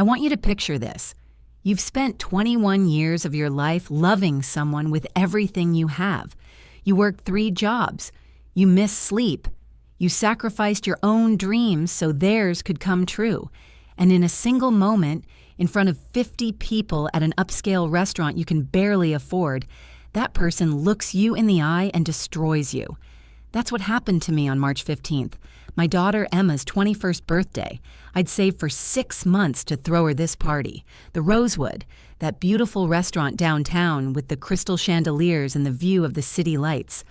I want you to picture this. You've spent 21 years of your life loving someone with everything you have. You worked 3 jobs. You missed sleep. You sacrificed your own dreams so theirs could come true. And in a single moment, in front of 50 people at an upscale restaurant you can barely afford, that person looks you in the eye and destroys you. That's what happened to me on March 15th. My daughter Emma's 21st birthday. I'd saved for 6 months to throw her this party. The Rosewood, that beautiful restaurant downtown with the crystal chandeliers and the view of the city lights.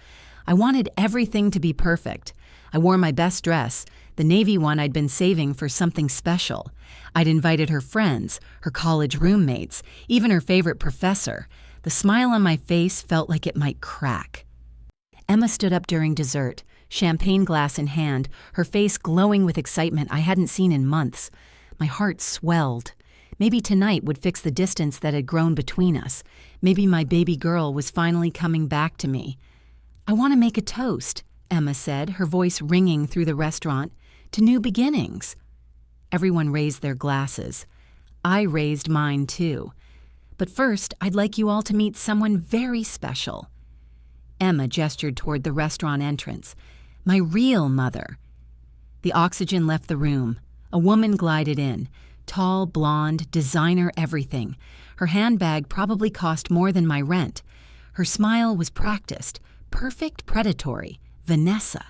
I wanted everything to be perfect. I wore my best dress, the navy one I'd been saving for something special. I'd invited her friends, her college roommates, even her favorite professor. The smile on my face felt like it might crack. Emma stood up during dessert, champagne glass in hand, her face glowing with excitement I hadn't seen in months. My heart swelled. Maybe tonight would fix the distance that had grown between us. Maybe my baby girl was finally coming back to me. "I want to make a toast," Emma said, her voice ringing through the restaurant, "to new beginnings." Everyone raised their glasses. I raised mine too. "But first, I'd like you all to meet someone very special." Emma gestured toward the restaurant entrance. "My real mother." The oxygen left the room. A woman glided in. Tall, blonde, designer everything. Her handbag probably cost more than my rent. Her smile was practiced, perfect predatory. Vanessa,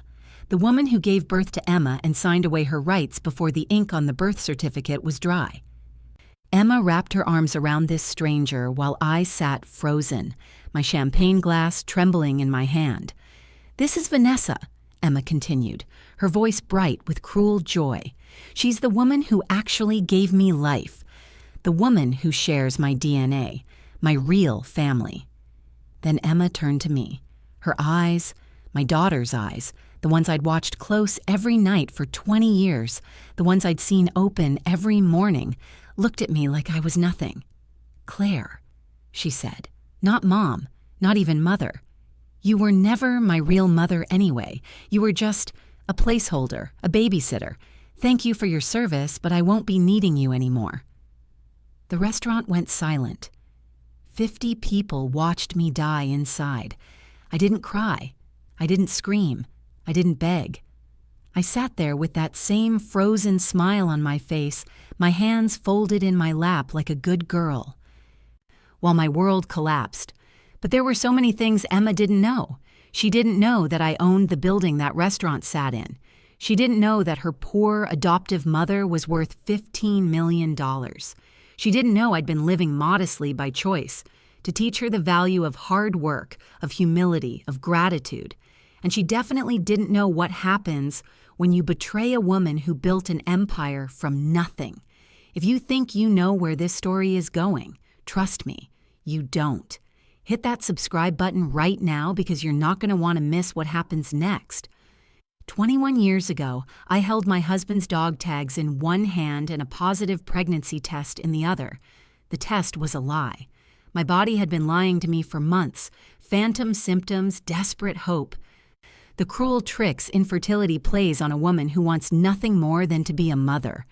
the woman who gave birth to Emma and signed away her rights before the ink on the birth certificate was dry. Emma wrapped her arms around this stranger while I sat frozen, my champagne glass trembling in my hand. "This is Vanessa," Emma continued, her voice bright with cruel joy. "She's the woman who actually gave me life, the woman who shares my DNA, my real family." Then Emma turned to me. Her eyes, my daughter's eyes, the ones I'd watched close every night for 20 years, the ones I'd seen open every morning, looked at me like I was nothing. "Claire," she said, "not Mom, not even Mother. You were never my real mother anyway. You were just a placeholder, a babysitter. Thank you for your service, but I won't be needing you anymore." The restaurant went silent. 50 people watched me die inside. I didn't cry. I didn't scream. I didn't beg. I sat there with that same frozen smile on my face, my hands folded in my lap like a good girl. While my world collapsed. But there were so many things Emma didn't know. She didn't know that I owned the building that restaurant sat in. She didn't know that her poor adoptive mother was worth $15 million. She didn't know I'd been living modestly by choice, to teach her the value of hard work, of humility, of gratitude. And she definitely didn't know what happens when you betray a woman who built an empire from nothing. If you think you know where this story is going, trust me, you don't. Hit that subscribe button right now because you're not going to want to miss what happens next. 21 years ago, I held my husband's dog tags in one hand and a positive pregnancy test in the other. The test was a lie. My body had been lying to me for months. Phantom symptoms, desperate hope. The cruel tricks infertility plays on a woman who wants nothing more than to be a mother.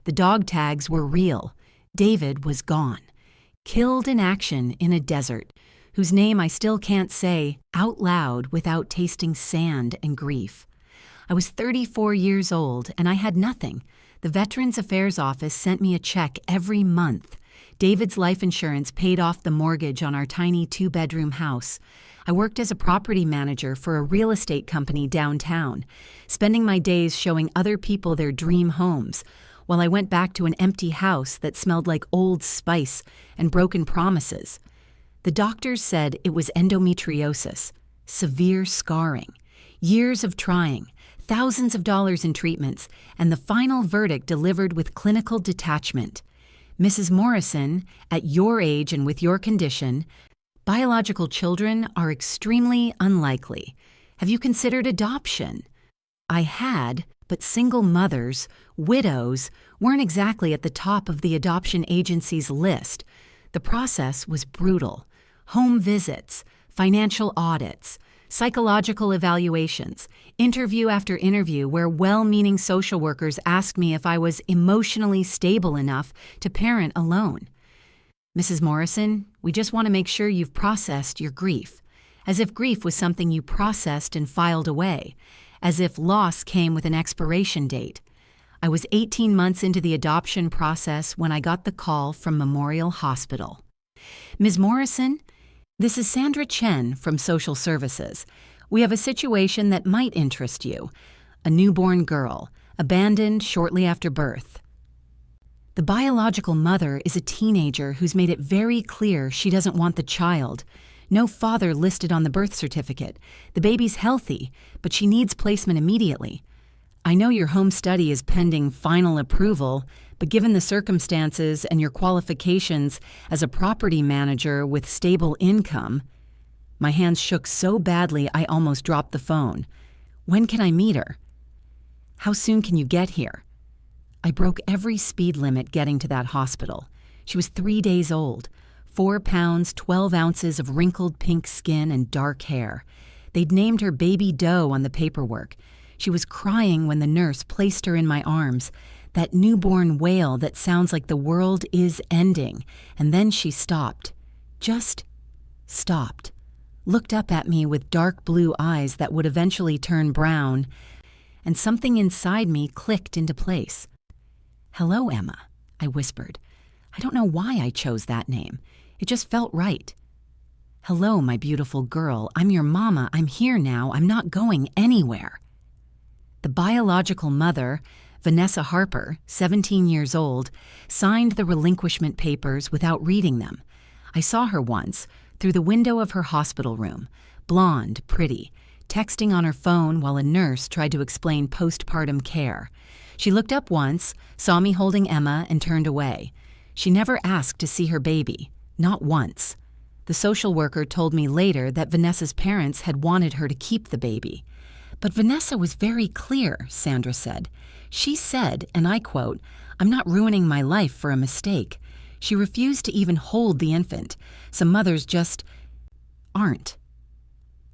The dog tags were real. David was gone. Killed in action in a desert, whose name I still can't say out loud without tasting sand and grief. I was 34 years old and I had nothing. The Veterans Affairs Office sent me a check every month. David's life insurance paid off the mortgage on our tiny 2-bedroom house. I worked as a property manager for a real estate company downtown, spending my days showing other people their dream homes, while I went back to an empty house that smelled like Old Spice and broken promises. The doctors said it was endometriosis, severe scarring, years of trying, thousands of dollars in treatments, and the final verdict delivered with clinical detachment. Mrs. Morrison, at your age and with your condition, biological children are extremely unlikely. Have you considered adoption? I had, but single mothers, widows, weren't exactly at the top of the adoption agency's list. The process was brutal. Home visits, financial audits, psychological evaluations, interview after interview where well-meaning social workers asked me if I was emotionally stable enough to parent alone. Mrs. Morrison, we just want to make sure you've processed your grief, as if grief was something you processed and filed away, as if loss came with an expiration date. I was 18 months into the adoption process when I got the call from Memorial Hospital. Ms. Morrison, this is Sandra Chen from Social Services. We have a situation that might interest you. A newborn girl, abandoned shortly after birth. The biological mother is a teenager who's made it very clear she doesn't want the child. No father listed on the birth certificate. The baby's healthy, but she needs placement immediately. I know your home study is pending final approval, but given the circumstances and your qualifications as a property manager with stable income, my hands shook so badly I almost dropped the phone. When can I meet her? How soon can you get here? I broke every speed limit getting to that hospital. She was 3 days old, 4 pounds, 12 ounces of wrinkled pink skin and dark hair. They'd named her Baby Doe on the paperwork. She was crying when the nurse placed her in my arms, that newborn wail that sounds like the world is ending, and then she stopped. Just stopped. Looked up at me with dark blue eyes that would eventually turn brown, and something inside me clicked into place. "Hello, Emma," I whispered. I don't know why I chose that name. It just felt right. "Hello, my beautiful girl. I'm your mama. I'm here now. I'm not going anywhere." The biological mother, Vanessa Harper, 17 years old, signed the relinquishment papers without reading them. I saw her once, through the window of her hospital room, blonde, pretty, texting on her phone while a nurse tried to explain postpartum care. She looked up once, saw me holding Emma, and turned away. She never asked to see her baby, not once. The social worker told me later that Vanessa's parents had wanted her to keep the baby. But Vanessa was very clear, Sandra said. She said, and I quote, "I'm not ruining my life for a mistake." She refused to even hold the infant. Some mothers just aren't.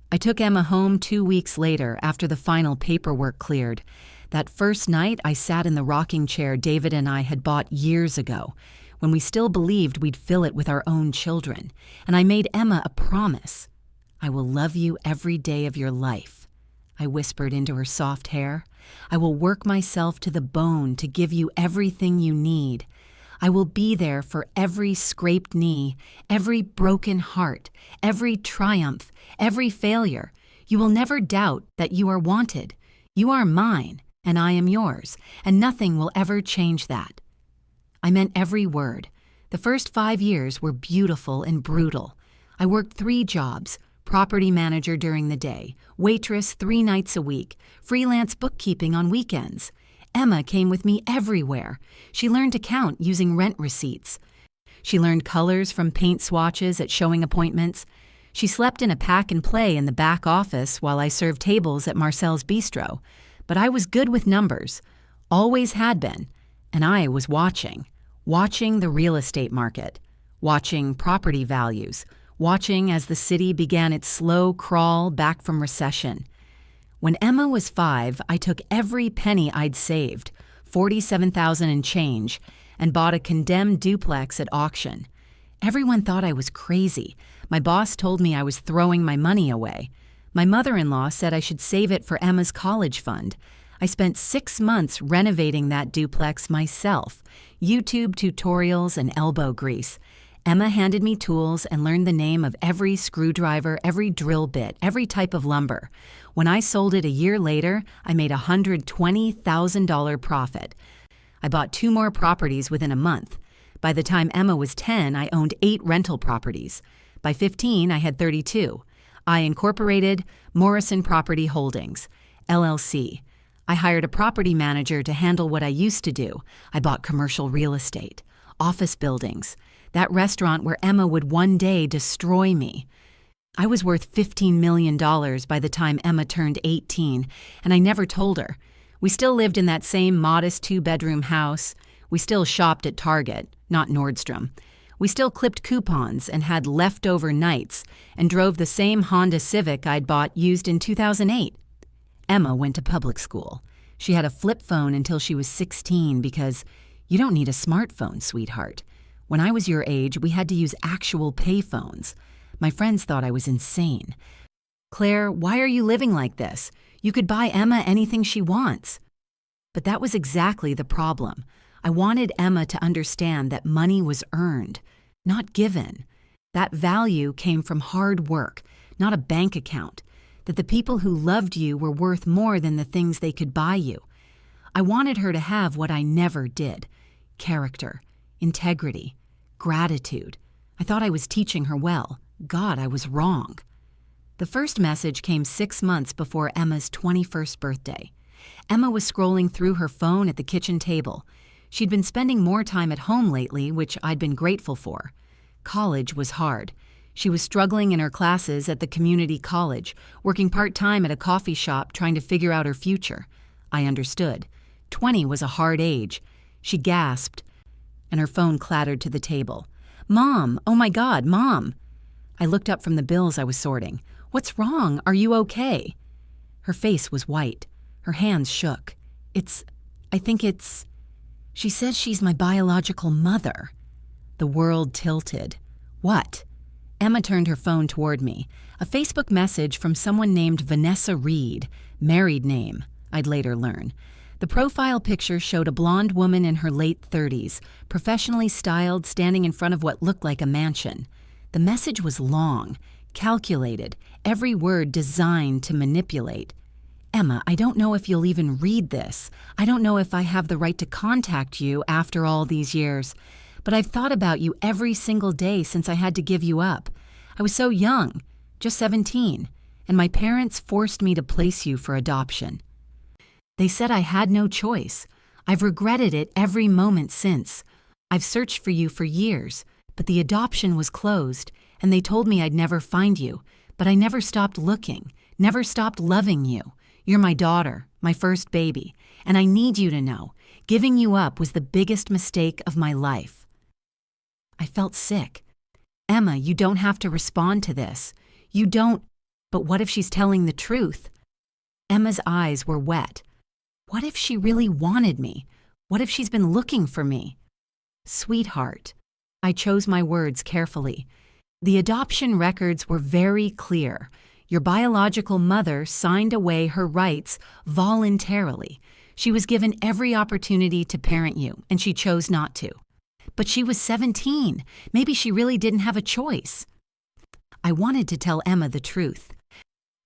I took Emma home 2 weeks later after the final paperwork cleared. That first night, I sat in the rocking chair David and I had bought years ago, when we still believed we'd fill it with our own children, and I made Emma a promise. "I will love you every day of your life," I whispered into her soft hair. "I will work myself to the bone to give you everything you need. I will be there for every scraped knee, every broken heart, every triumph, every failure. You will never doubt that you are wanted. You are mine, and I am yours, and nothing will ever change that." I meant every word. The first 5 years were beautiful and brutal. I worked 3 jobs, property manager during the day, waitress 3 nights a week, freelance bookkeeping on weekends. Emma came with me everywhere. She learned to count using rent receipts. She learned colors from paint swatches at showing appointments. She slept in a pack and play in the back office while I served tables at Marcel's Bistro. But I was good with numbers, always had been, and I was watching the real estate market, watching property values, watching as the city began its slow crawl back from recession. When Emma was 5, I took every penny I'd saved, $47,000 and change, and bought a condemned duplex at auction. Everyone thought I was crazy. My boss told me I was throwing my money away. My mother-in-law said I should save it for Emma's college fund. I spent 6 months renovating that duplex myself, YouTube tutorials and elbow grease. Emma handed me tools and learned the name of every screwdriver, every drill bit, every type of lumber. When I sold it a year later, I made a $120,000 profit. I bought 2 more properties within a month. By the time Emma was 10, I owned 8 rental properties. By 15, I had 32. I incorporated Morrison Property Holdings, LLC. I hired a property manager to handle what I used to do. I bought commercial real estate, office buildings, that restaurant where Emma would one day destroy me. I was worth $15 million by the time Emma turned 18, and I never told her. We still lived in that same modest 2-bedroom house. We still shopped at Target, not Nordstrom. We still clipped coupons and had leftover nights and drove the same Honda Civic I'd bought used in 2008. Emma went to public school. She had a flip phone until she was 16 because you don't need a smartphone, sweetheart. When I was your age, we had to use actual pay phones. My friends thought I was insane. Claire, why are you living like this? You could buy Emma anything she wants. But that was exactly the problem. I wanted Emma to understand that money was earned, not given. That value came from hard work, not a bank account. That the people who loved you were worth more than the things they could buy you. I wanted her to have what I never did: character, integrity, gratitude. I thought I was teaching her well. God, I was wrong. The first message came 6 months before Emma's 21st birthday. Emma was scrolling through her phone at the kitchen table. She'd been spending more time at home lately, which I'd been grateful for. College was hard. She was struggling in her classes at the community college, working part-time at a coffee shop trying to figure out her future. I understood. 20 was a hard age. She gasped, and her phone clattered to the table. Mom! Oh my God, Mom! I looked up from the bills I was sorting. What's wrong? Are you okay? Her face was white. Her hands shook. I think it's... She says she's my biological mother. The world tilted. What? Emma turned her phone toward me. A Facebook message from someone named Vanessa Reed, married name, I'd later learn. The profile picture showed a blonde woman in her late 30s, professionally styled, standing in front of what looked like a mansion. The message was long, calculated, every word designed to manipulate. Emma, I don't know if you'll even read this. I don't know if I have the right to contact you after all these years. But I've thought about you every single day since I had to give you up. I was so young, just 17, and my parents forced me to place you for adoption. They said I had no choice. I've regretted it every moment since. I've searched for you for years, but the adoption was closed, and they told me I'd never find you. But I never stopped looking, never stopped loving you. You're my daughter, my first baby, and I need you to know, giving you up was the biggest mistake of my life. I felt sick. Emma, you don't have to respond to this. You don't, but what if she's telling the truth? Emma's eyes were wet. What if she really wanted me? What if she's been looking for me? Sweetheart, I chose my words carefully. The adoption records were very clear. Your biological mother signed away her rights voluntarily. She was given every opportunity to parent you, and she chose not to. But she was 17. Maybe she really didn't have a choice. I wanted to tell Emma the truth.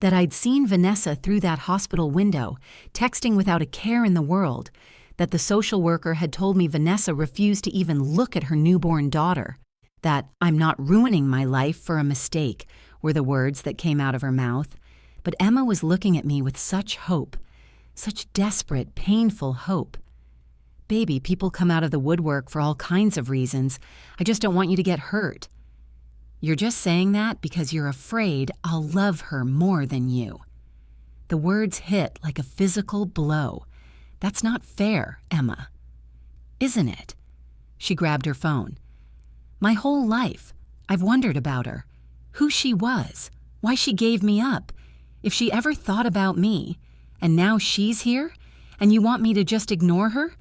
That I'd seen Vanessa through that hospital window, texting without a care in the world. That the social worker had told me Vanessa refused to even look at her newborn daughter. That I'm not ruining my life for a mistake, were the words that came out of her mouth. But Emma was looking at me with such hope, such desperate, painful hope. Baby, people come out of the woodwork for all kinds of reasons. I just don't want you to get hurt. You're just saying that because you're afraid I'll love her more than you. The words hit like a physical blow. That's not fair, Emma. Isn't it? She grabbed her phone. My whole life, I've wondered about her. Who she was, why she gave me up, if she ever thought about me, and now she's here, and you want me to just ignore her?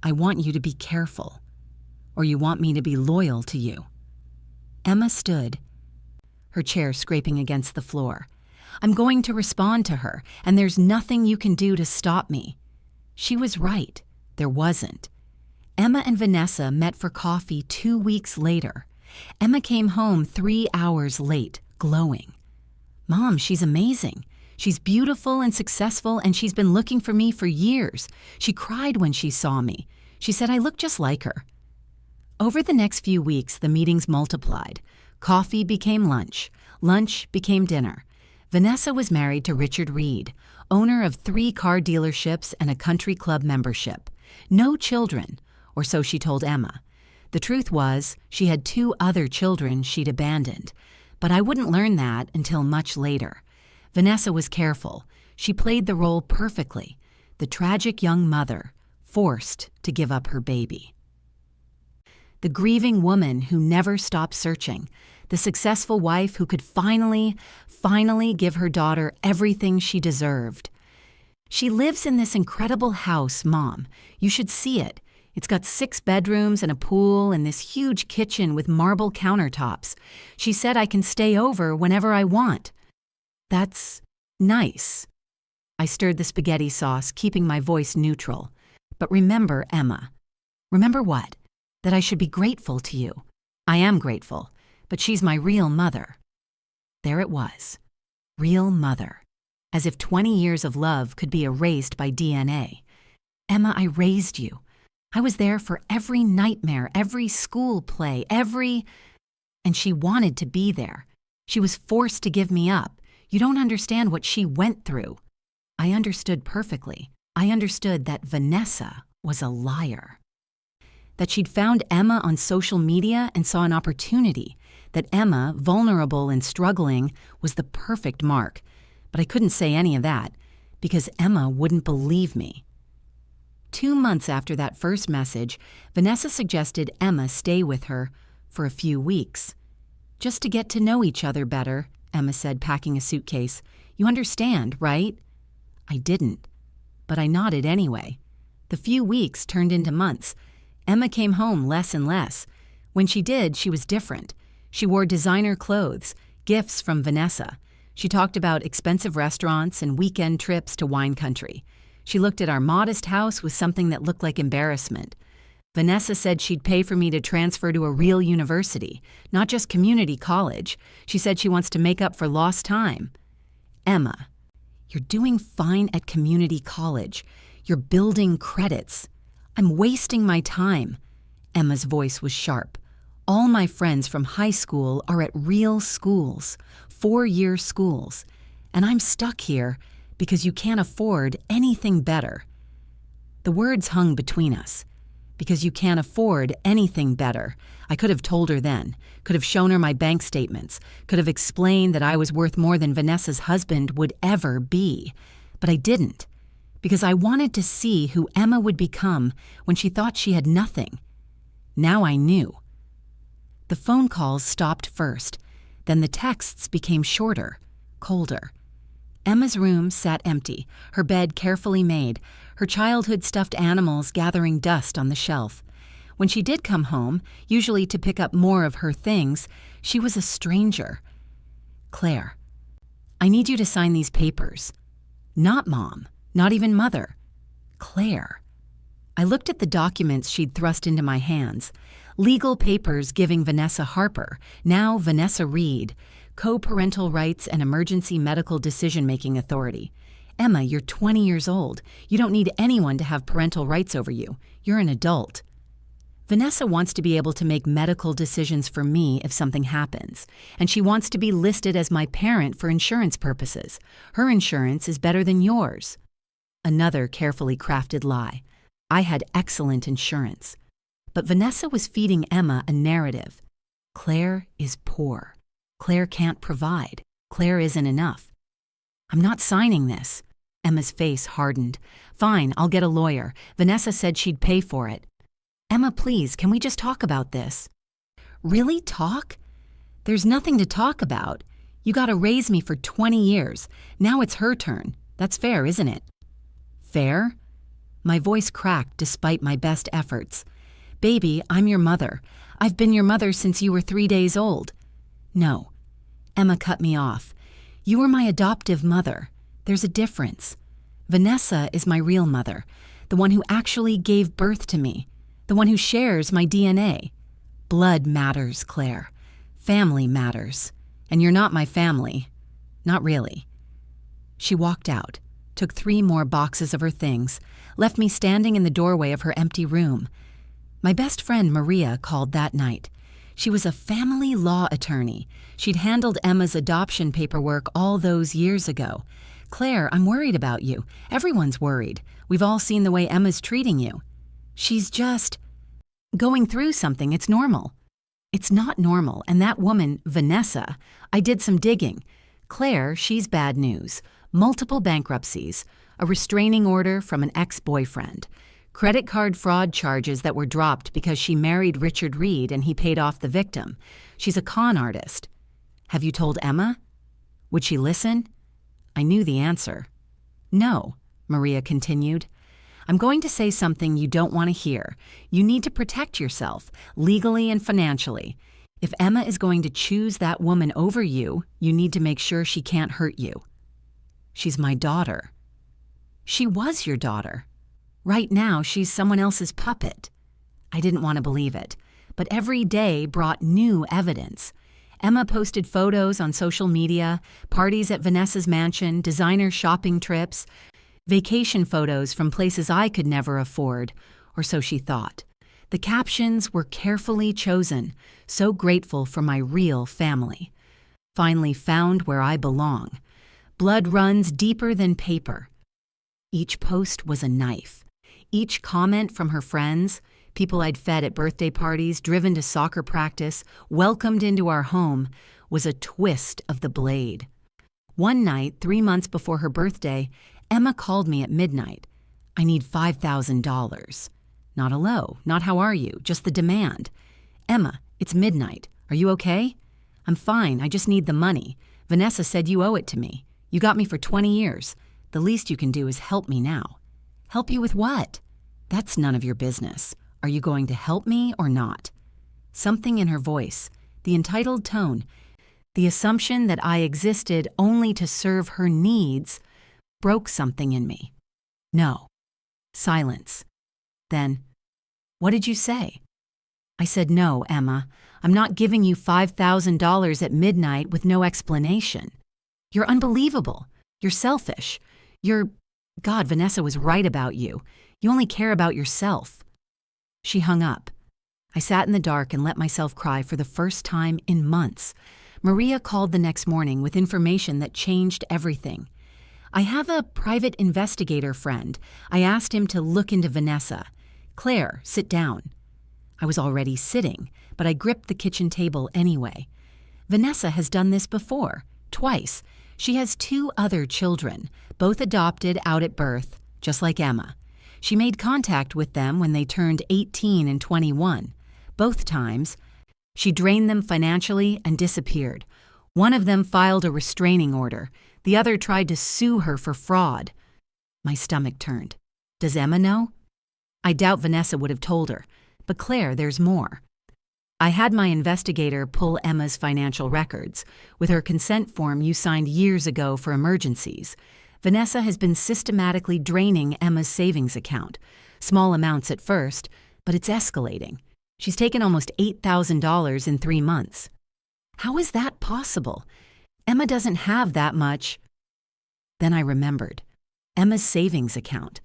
I want you to be careful, or you want me to be loyal to you. Emma stood, her chair scraping against the floor. I'm going to respond to her, and there's nothing you can do to stop me. She was right. There wasn't. Emma and Vanessa met for coffee 2 weeks later. Emma came home 3 hours late, glowing. Mom, she's amazing. She's beautiful and successful, and she's been looking for me for years. She cried when she saw me. She said I look just like her. Over the next few weeks, the meetings multiplied. Coffee became lunch. Lunch became dinner. Vanessa was married to Richard Reed, owner of 3 car dealerships and a country club membership. No children, or so she told Emma. The truth was, she had 2 other children she'd abandoned. But I wouldn't learn that until much later. Vanessa was careful. She played the role perfectly. The tragic young mother, forced to give up her baby. The grieving woman who never stopped searching. The successful wife who could finally give her daughter everything she deserved. She lives in this incredible house, Mom. You should see it. It's got 6 bedrooms and a pool and this huge kitchen with marble countertops. She said I can stay over whenever I want. That's nice. I stirred the spaghetti sauce, keeping my voice neutral. But remember, Emma. Remember what? That I should be grateful to you. I am grateful, but she's my real mother. There it was. Real mother. As if 20 years of love could be erased by DNA. Emma, I raised you. I was there for every nightmare, every school play, And she wanted to be there. She was forced to give me up. You don't understand what she went through. I understood perfectly. I understood that Vanessa was a liar. That she'd found Emma on social media and saw an opportunity. That Emma, vulnerable and struggling, was the perfect mark. But I couldn't say any of that, because Emma wouldn't believe me. 2 months after that first message, Vanessa suggested Emma stay with her for a few weeks. Just to get to know each other better, Emma said, packing a suitcase. You understand, right? I didn't, but I nodded anyway. The few weeks turned into months. Emma came home less and less. When she did, she was different. She wore designer clothes, gifts from Vanessa. She talked about expensive restaurants and weekend trips to wine country. She looked at our modest house with something that looked like embarrassment. Vanessa said she'd pay for me to transfer to a real university, not just community college. She said she wants to make up for lost time. Emma, you're doing fine at community college. You're building credits. I'm wasting my time. Emma's voice was sharp. All my friends from high school are at real schools, 4-year schools, and I'm stuck here because you can't afford anything better. The words hung between us. Because you can't afford anything better. I could have told her then, could have shown her my bank statements, could have explained that I was worth more than Vanessa's husband would ever be. But I didn't, because I wanted to see who Emma would become when she thought she had nothing. Now I knew. The phone calls stopped first, then the texts became shorter, colder. Emma's room sat empty, her bed carefully made, her childhood stuffed animals gathering dust on the shelf. When she did come home, usually to pick up more of her things, she was a stranger. Claire, I need you to sign these papers. Not Mom, not even Mother. Claire. I looked at the documents she'd thrust into my hands. Legal papers giving Vanessa Harper, now Vanessa Reed, co-parental rights and emergency medical decision-making authority. Emma, you're 20 years old. You don't need anyone to have parental rights over you. You're an adult. Vanessa wants to be able to make medical decisions for me if something happens, and she wants to be listed as my parent for insurance purposes. Her insurance is better than yours. Another carefully crafted lie. I had excellent insurance. But Vanessa was feeding Emma a narrative. Claire is poor. Claire can't provide. Claire isn't enough. I'm not signing this. Emma's face hardened. Fine, I'll get a lawyer. Vanessa said she'd pay for it. Emma, please, can we just talk about this? Really talk? There's nothing to talk about. You gotta raise me for 20 years. Now it's her turn. That's fair, isn't it? Fair? My voice cracked despite my best efforts. Baby, I'm your mother. I've been your mother since you were 3 days old. No. Emma cut me off. You were my adoptive mother. There's a difference. Vanessa is my real mother, the one who actually gave birth to me, the one who shares my DNA. Blood matters, Claire. Family matters. And you're not my family. Not really. She walked out, took 3 more boxes of her things, left me standing in the doorway of her empty room. My best friend Maria called that night. She was a family law attorney. She'd handled Emma's adoption paperwork all those years ago. Claire, I'm worried about you. Everyone's worried. We've all seen the way Emma's treating you. She's just going through something. It's normal. It's not normal. And that woman, Vanessa, I did some digging. Claire, she's bad news. Multiple bankruptcies. A restraining order from an ex-boyfriend. Credit card fraud charges that were dropped because she married Richard Reed and he paid off the victim. She's a con artist. Have you told Emma? Would she listen? I knew the answer. No, Maria continued. I'm going to say something you don't want to hear. You need to protect yourself, legally and financially. If Emma is going to choose that woman over you, you need to make sure she can't hurt you. She's my daughter. She was your daughter. Right now, she's someone else's puppet. I didn't want to believe it, but every day brought new evidence. Emma posted photos on social media, parties at Vanessa's mansion, designer shopping trips, vacation photos from places I could never afford, or so she thought. The captions were carefully chosen, so grateful for my real family. Finally found where I belong. Blood runs deeper than paper. Each post was a knife. Each comment from her friends, people I'd fed at birthday parties, driven to soccer practice, welcomed into our home, was a twist of the blade. One night, 3 months before her birthday, Emma called me at midnight. I need $5,000. Not a low, not how are you, just the demand. Emma, it's midnight. Are you okay? I'm fine, I just need the money. Vanessa said you owe it to me. You got me for 20 years. The least you can do is help me now. Help you with what? That's none of your business. Are you going to help me or not? Something in her voice, the entitled tone, the assumption that I existed only to serve her needs, broke something in me. No. Silence. Then, what did you say? I said, no, Emma. I'm not giving you $5,000 at midnight with no explanation. You're unbelievable. You're selfish. God, Vanessa was right about you. You only care about yourself. She hung up. I sat in the dark and let myself cry for the first time in months. Maria called the next morning with information that changed everything. I have a private investigator friend. I asked him to look into Vanessa. Claire, sit down. I was already sitting, but I gripped the kitchen table anyway. Vanessa has done this before, twice. She has 2 other children, both adopted out at birth, just like Emma. She made contact with them when they turned 18 and 21. Both times, she drained them financially and disappeared. One of them filed a restraining order. The other tried to sue her for fraud. My stomach turned. Does Emma know? I doubt Vanessa would have told her. But Claire, there's more. I had my investigator pull Emma's financial records. With her consent form you signed years ago for emergencies, Vanessa has been systematically draining Emma's savings account. Small amounts at first, but it's escalating. She's taken almost $8,000 in 3 months. How is that possible? Emma doesn't have that much. Then I remembered. Emma's savings account.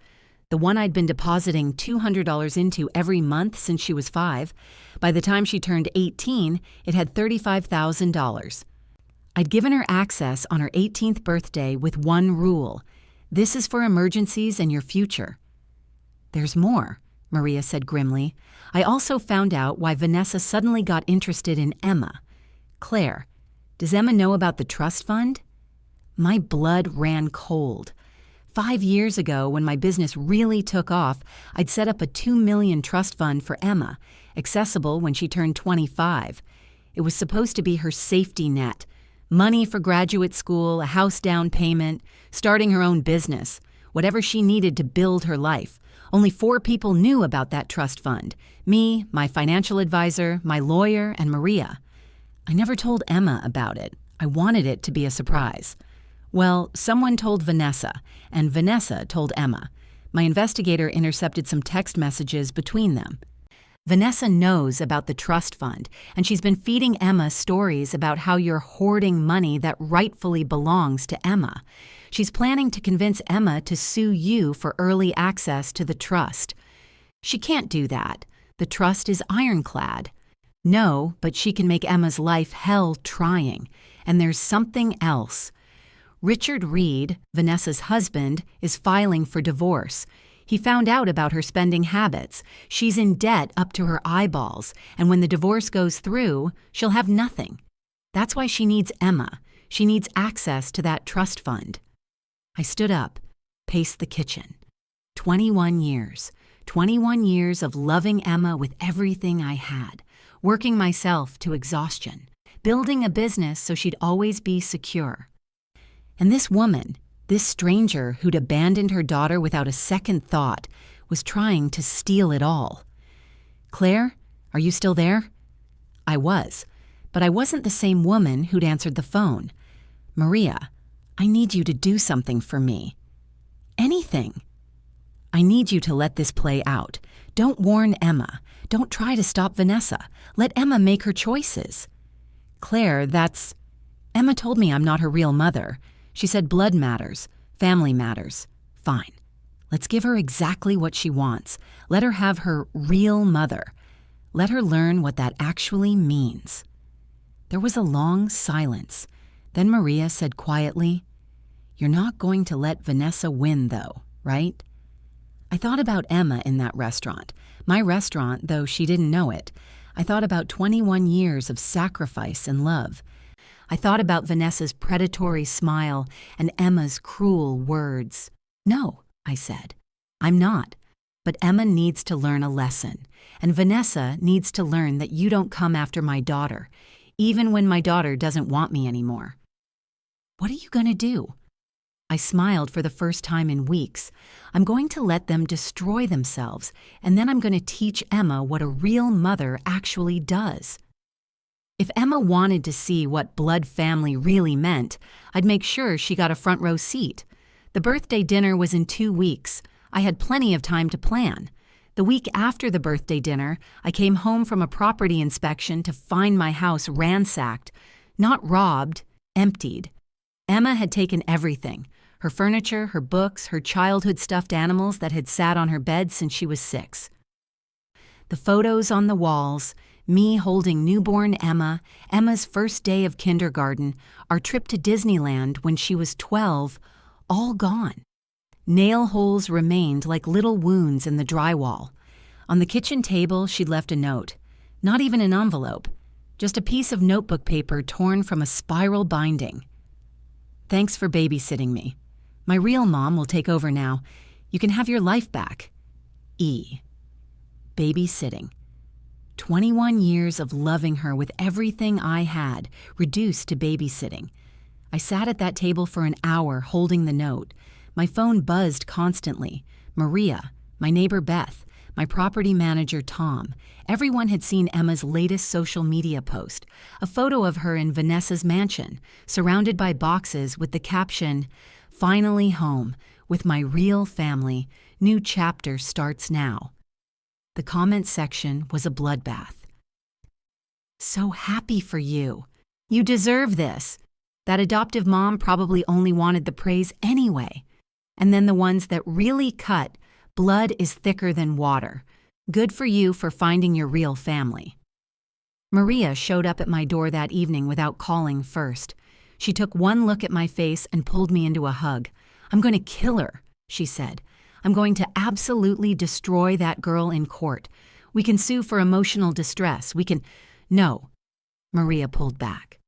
The one I'd been depositing $200 into every month since she was 5. By the time she turned 18, it had $35,000. I'd given her access on her 18th birthday with one rule. This is for emergencies and your future. There's more, Maria said grimly. I also found out why Vanessa suddenly got interested in Emma. Claire, does Emma know about the trust fund? My blood ran cold. 5 years ago, when my business really took off, I'd set up a $2 million trust fund for Emma, accessible when she turned 25. It was supposed to be her safety net. Money for graduate school, a house down payment, starting her own business, whatever she needed to build her life. Only 4 people knew about that trust fund. Me, my financial advisor, my lawyer, and Maria. I never told Emma about it. I wanted it to be a surprise. Well, someone told Vanessa, and Vanessa told Emma. My investigator intercepted some text messages between them. Vanessa knows about the trust fund, and she's been feeding Emma stories about how you're hoarding money that rightfully belongs to Emma. She's planning to convince Emma to sue you for early access to the trust. She can't do that. The trust is ironclad. No, but she can make Emma's life hell trying. And there's something else. Richard Reed, Vanessa's husband, is filing for divorce. He found out about her spending habits. She's in debt up to her eyeballs, and when the divorce goes through, she'll have nothing. That's why she needs Emma. She needs access to that trust fund. I stood up, paced the kitchen. 21 years. 21 years of loving Emma with everything I had, working myself to exhaustion, building a business so she'd always be secure. And this woman, this stranger who'd abandoned her daughter without a second thought, was trying to steal it all. "Claire, are you still there?" I was, but I wasn't the same woman who'd answered the phone. "Maria, I need you to do something for me. Anything. I need you to let this play out. Don't warn Emma. Don't try to stop Vanessa. Let Emma make her choices." "Claire, Emma told me I'm not her real mother. She said blood matters, family matters. Fine. Let's give her exactly what she wants. Let her have her real mother. Let her learn what that actually means." There was a long silence. Then Maria said quietly, "You're not going to let Vanessa win, though, right?" I thought about Emma in that restaurant, my restaurant, though she didn't know it. I thought about 21 years of sacrifice and love. I thought about Vanessa's predatory smile and Emma's cruel words. "No," I said, "I'm not. But Emma needs to learn a lesson, and Vanessa needs to learn that you don't come after my daughter, even when my daughter doesn't want me anymore." "What are you going to do?" I smiled for the first time in weeks. "I'm going to let them destroy themselves, and then I'm going to teach Emma what a real mother actually does." If Emma wanted to see what blood family really meant, I'd make sure she got a front row seat. The birthday dinner was in 2 weeks. I had plenty of time to plan. The week after the birthday dinner, I came home from a property inspection to find my house ransacked, not robbed, emptied. Emma had taken everything: her furniture, her books, her childhood stuffed animals that had sat on her bed since she was 6. The photos on the walls, me holding newborn Emma, Emma's first day of kindergarten, our trip to Disneyland when she was 12, all gone. Nail holes remained like little wounds in the drywall. On the kitchen table, she'd left a note. Not even an envelope, just a piece of notebook paper torn from a spiral binding. "Thanks for babysitting me. My real mom will take over now. You can have your life back. E." Babysitting. 21 years of loving her with everything I had, reduced to babysitting. I sat at that table for an hour holding the note. My phone buzzed constantly. Maria, my neighbor Beth, my property manager Tom. Everyone had seen Emma's latest social media post, a photo of her in Vanessa's mansion, surrounded by boxes with the caption, "Finally home, with my real family, new chapter starts now." The comment section was a bloodbath. "So happy for you. You deserve this." That adoptive mom probably only wanted the praise anyway. And then the ones that really cut, "Blood is thicker than water. Good for you for finding your real family." Maria showed up at my door that evening without calling first. She took one look at my face and pulled me into a hug. "I'm going to kill her," she said. "I'm going to absolutely destroy that girl in court. We can sue for emotional distress. We can—" "No," Maria pulled back.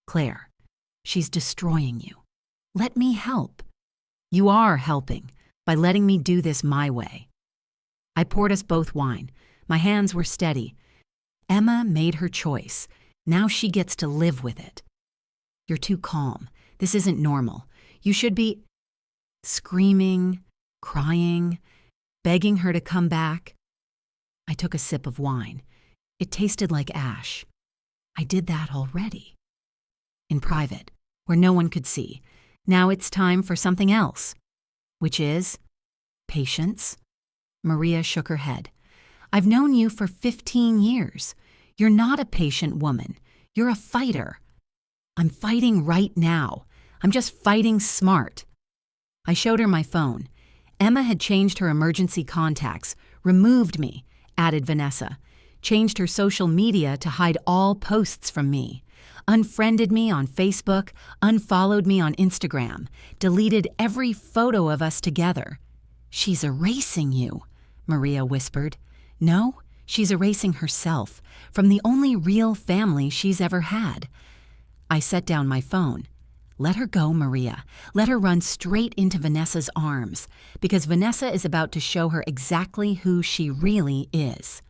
"Claire, she's destroying you. Let me help." "You are helping by letting me do this my way." I poured us both wine. My hands were steady. Emma made her choice. Now she gets to live with it. "You're too calm. This isn't normal. You should be—" Screaming, crying, begging her to come back. I took a sip of wine. It tasted like ash. I did that already. In private, where no one could see. Now it's time for something else, which is patience. Maria shook her head. "I've known you for 15 years. You're not a patient woman. You're a fighter." "I'm fighting right now. I'm just fighting smart." I showed her my phone. Emma had changed her emergency contacts, removed me, added Vanessa, changed her social media to hide all posts from me, unfriended me on Facebook, unfollowed me on Instagram, deleted every photo of us together. "She's erasing you," Maria whispered. "No, she's erasing herself from the only real family she's ever had." I set down my phone. Let her go, Maria. Let her run straight into Vanessa's arms, because Vanessa is about to show her exactly who she really is.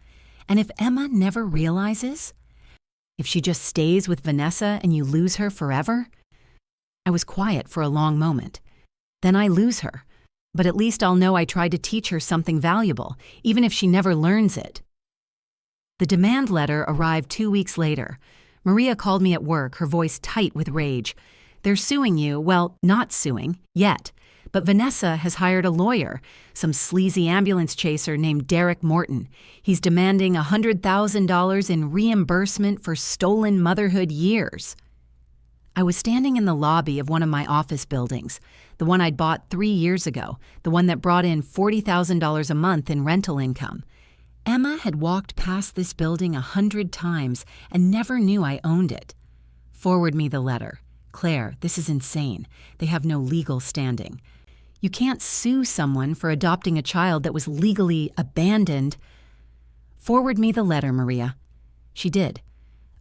And if Emma never realizes, if she just stays with Vanessa and you lose her forever? I was quiet for a long moment. Then I lose her. But at least I'll know I tried to teach her something valuable, even if she never learns it. The demand letter arrived 2 weeks later. Maria called me at work, her voice tight with rage. They're suing you. Well, not suing, yet. But Vanessa has hired a lawyer, some sleazy ambulance chaser named Derek Morton. He's demanding $100,000 in reimbursement for stolen motherhood years. I was standing in the lobby of one of my office buildings, the one I'd bought 3 years ago, the one that brought in $40,000 a month in rental income. Emma had walked past this building 100 times and never knew I owned it. Forward me the letter. Claire, this is insane. They have no legal standing. You can't sue someone for adopting a child that was legally abandoned. Forward me the letter, Maria. She did.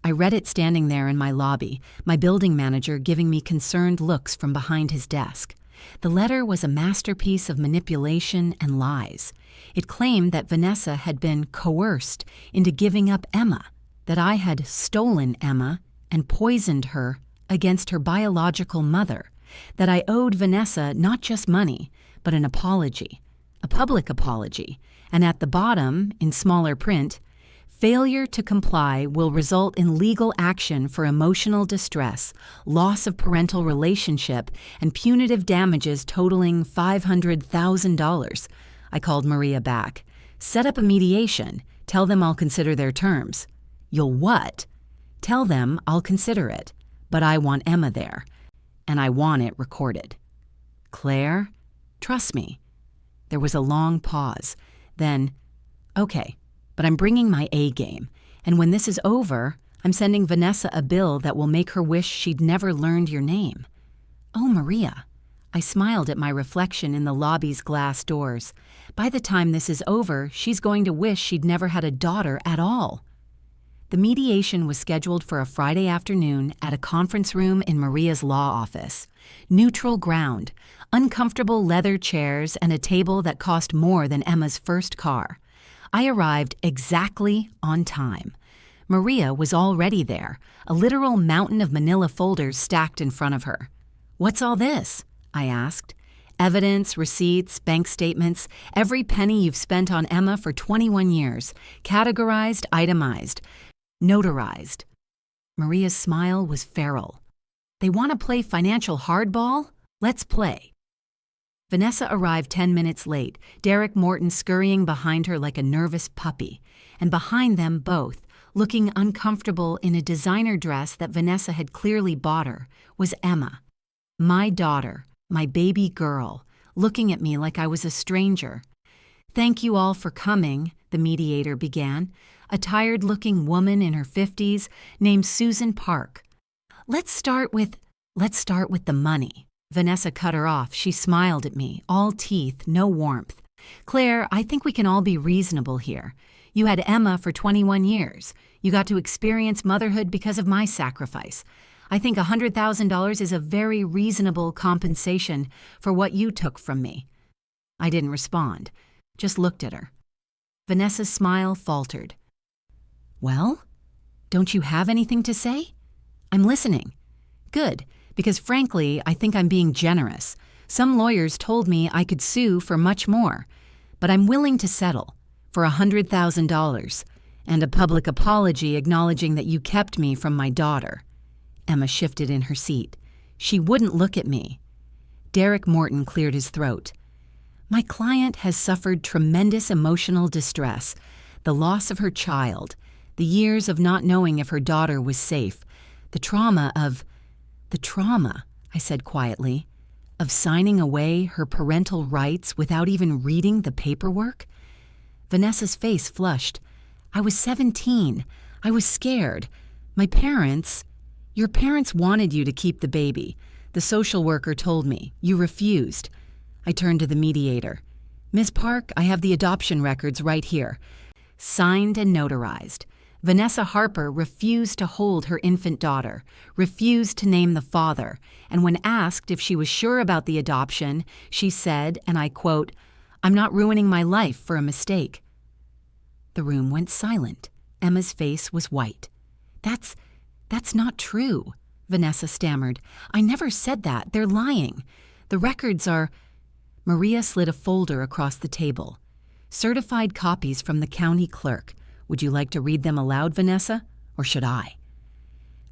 I read it standing there in my lobby, my building manager giving me concerned looks from behind his desk. The letter was a masterpiece of manipulation and lies. It claimed that Vanessa had been coerced into giving up Emma, that I had stolen Emma and poisoned her against her biological mother, that I owed Vanessa not just money, but an apology, a public apology, and at the bottom, in smaller print, failure to comply will result in legal action for emotional distress, loss of parental relationship, and punitive damages totaling $500,000. I called Maria back. Set up a mediation. Tell them I'll consider their terms. You'll what? Tell them I'll consider it. But I want Emma there. And I want it recorded. Claire, trust me. There was a long pause. Then, okay, but I'm bringing my A game. And when this is over, I'm sending Vanessa a bill that will make her wish she'd never learned your name. Oh, Maria. I smiled at my reflection in the lobby's glass doors. By the time this is over, she's going to wish she'd never had a daughter at all. The mediation was scheduled for a Friday afternoon at a conference room in Maria's law office. Neutral ground, uncomfortable leather chairs, and a table that cost more than Emma's first car. I arrived exactly on time. Maria was already there, a literal mountain of manila folders stacked in front of her. "What's all this?" I asked. "Evidence, receipts, bank statements, every penny you've spent on Emma for 21 years, categorized, itemized, notarized." Maria's smile was feral. "They want to play financial hardball? Let's play." Vanessa arrived 10 minutes late, Derek Morton scurrying behind her like a nervous puppy, and behind them both, looking uncomfortable in a designer dress that Vanessa had clearly bought her, was Emma. My daughter, my baby girl, looking at me like I was a stranger. "Thank you all for coming," the mediator began, a tired-looking woman in her 50s named Susan Park. Let's start with the money." Vanessa cut her off. She smiled at me, all teeth, no warmth. "Claire, I think we can all be reasonable here. You had Emma for 21 years. You got to experience motherhood because of my sacrifice. I think $100,000 is a very reasonable compensation for what you took from me." I didn't respond, just looked at her. Vanessa's smile faltered. "Well, don't you have anything to say?" "I'm listening." "Good, because frankly, I think I'm being generous. Some lawyers told me I could sue for much more, but I'm willing to settle for $100,000 and a public apology acknowledging that you kept me from my daughter." Emma shifted in her seat. She wouldn't look at me. Derek Morton cleared his throat. "My client has suffered tremendous emotional distress, the loss of her child, the years of not knowing if her daughter was safe, the trauma, I said quietly, of signing away her parental rights without even reading the paperwork." Vanessa's face flushed. "I was 17. I was scared. Your parents wanted you to keep the baby. The social worker told me. You refused." I turned to the mediator. "Ms. Park, I have the adoption records right here. Signed and notarized. Vanessa Harper refused to hold her infant daughter, refused to name the father, and when asked if she was sure about the adoption, she said, and I quote, "I'm not ruining my life for a mistake." The room went silent. Emma's face was white. That's not true," Vanessa stammered. "I never said that. They're lying. The records are—" Maria slid a folder across the table. "Certified copies from the county clerk. Would you like to read them aloud, Vanessa? Or should I?"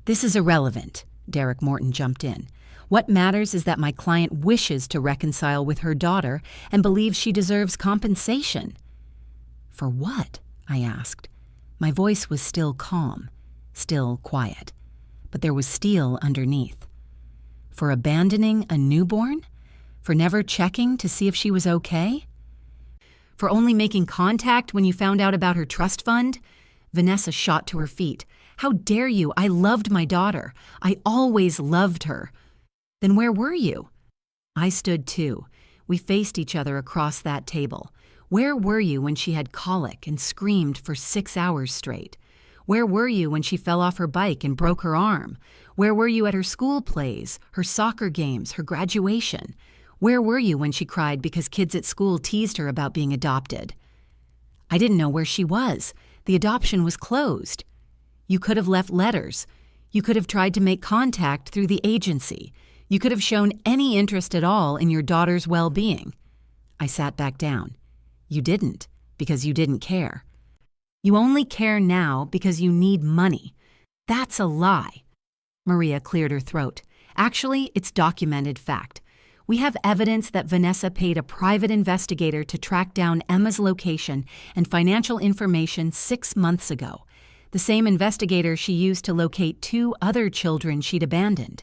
"This is irrelevant," Derek Morton jumped in. "What matters is that my client wishes to reconcile with her daughter and believes she deserves compensation." "For what?" I asked. My voice was still calm, still quiet, but there was steel underneath. "For abandoning a newborn? For never checking to see if she was okay? For only making contact when you found out about her trust fund?" Vanessa shot to her feet. "How dare you? I loved my daughter. I always loved her." "Then where were you?" I stood too. We faced each other across that table. Where were you when she had colic and screamed for 6 hours straight? Where were you when she fell off her bike and broke her arm? Where were you at her school plays, her soccer games, her graduation? Where were you when she cried because kids at school teased her about being adopted? I didn't know where she was. The adoption was closed. You could have left letters. You could have tried to make contact through the agency. You could have shown any interest at all in your daughter's well-being. I sat back down. You didn't, because you didn't care. You only care now because you need money. That's a lie. Maria cleared her throat. Actually, it's documented fact. We have evidence that Vanessa paid a private investigator to track down Emma's location and financial information 6 months ago. The same investigator she used to locate 2 other children she'd abandoned.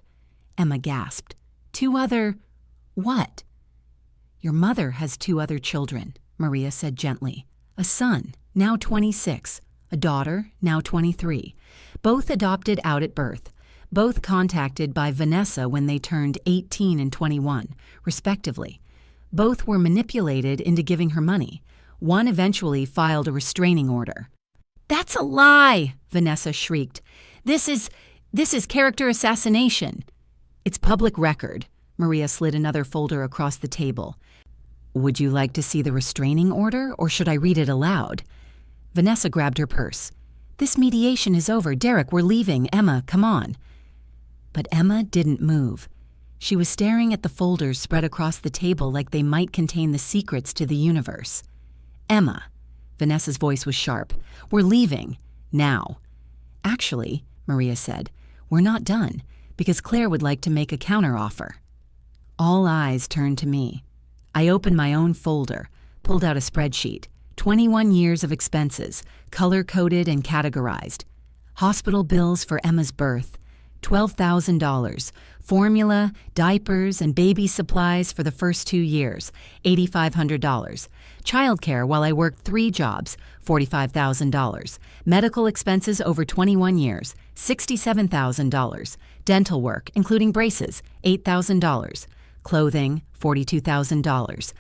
Emma gasped. 2 other... what? Your mother has 2 other children, Maria said gently. A son, now 26, a daughter, now 23. Both adopted out at birth. Both contacted by Vanessa when they turned 18 and 21, respectively. Both were manipulated into giving her money. One eventually filed a restraining order. "That's a lie!" Vanessa shrieked. This is character assassination." "It's public record." Maria slid another folder across the table. "Would you like to see the restraining order, or should I read it aloud?" Vanessa grabbed her purse. "This mediation is over. Derek, we're leaving. Emma, come on." But Emma didn't move. She was staring at the folders spread across the table like they might contain the secrets to the universe. "Emma," Vanessa's voice was sharp, "we're leaving. Now." "Actually," Maria said, "we're not done, because Claire would like to make a counteroffer." All eyes turned to me. I opened my own folder, pulled out a spreadsheet. 21 years of expenses, color-coded and categorized. Hospital bills for Emma's birth, $12,000. Formula, diapers, and baby supplies for the first 2 years, $8,500. Childcare while I worked 3 jobs, $45,000. Medical expenses over 21 years, $67,000. Dental work, including braces, $8,000. Clothing, $42,000.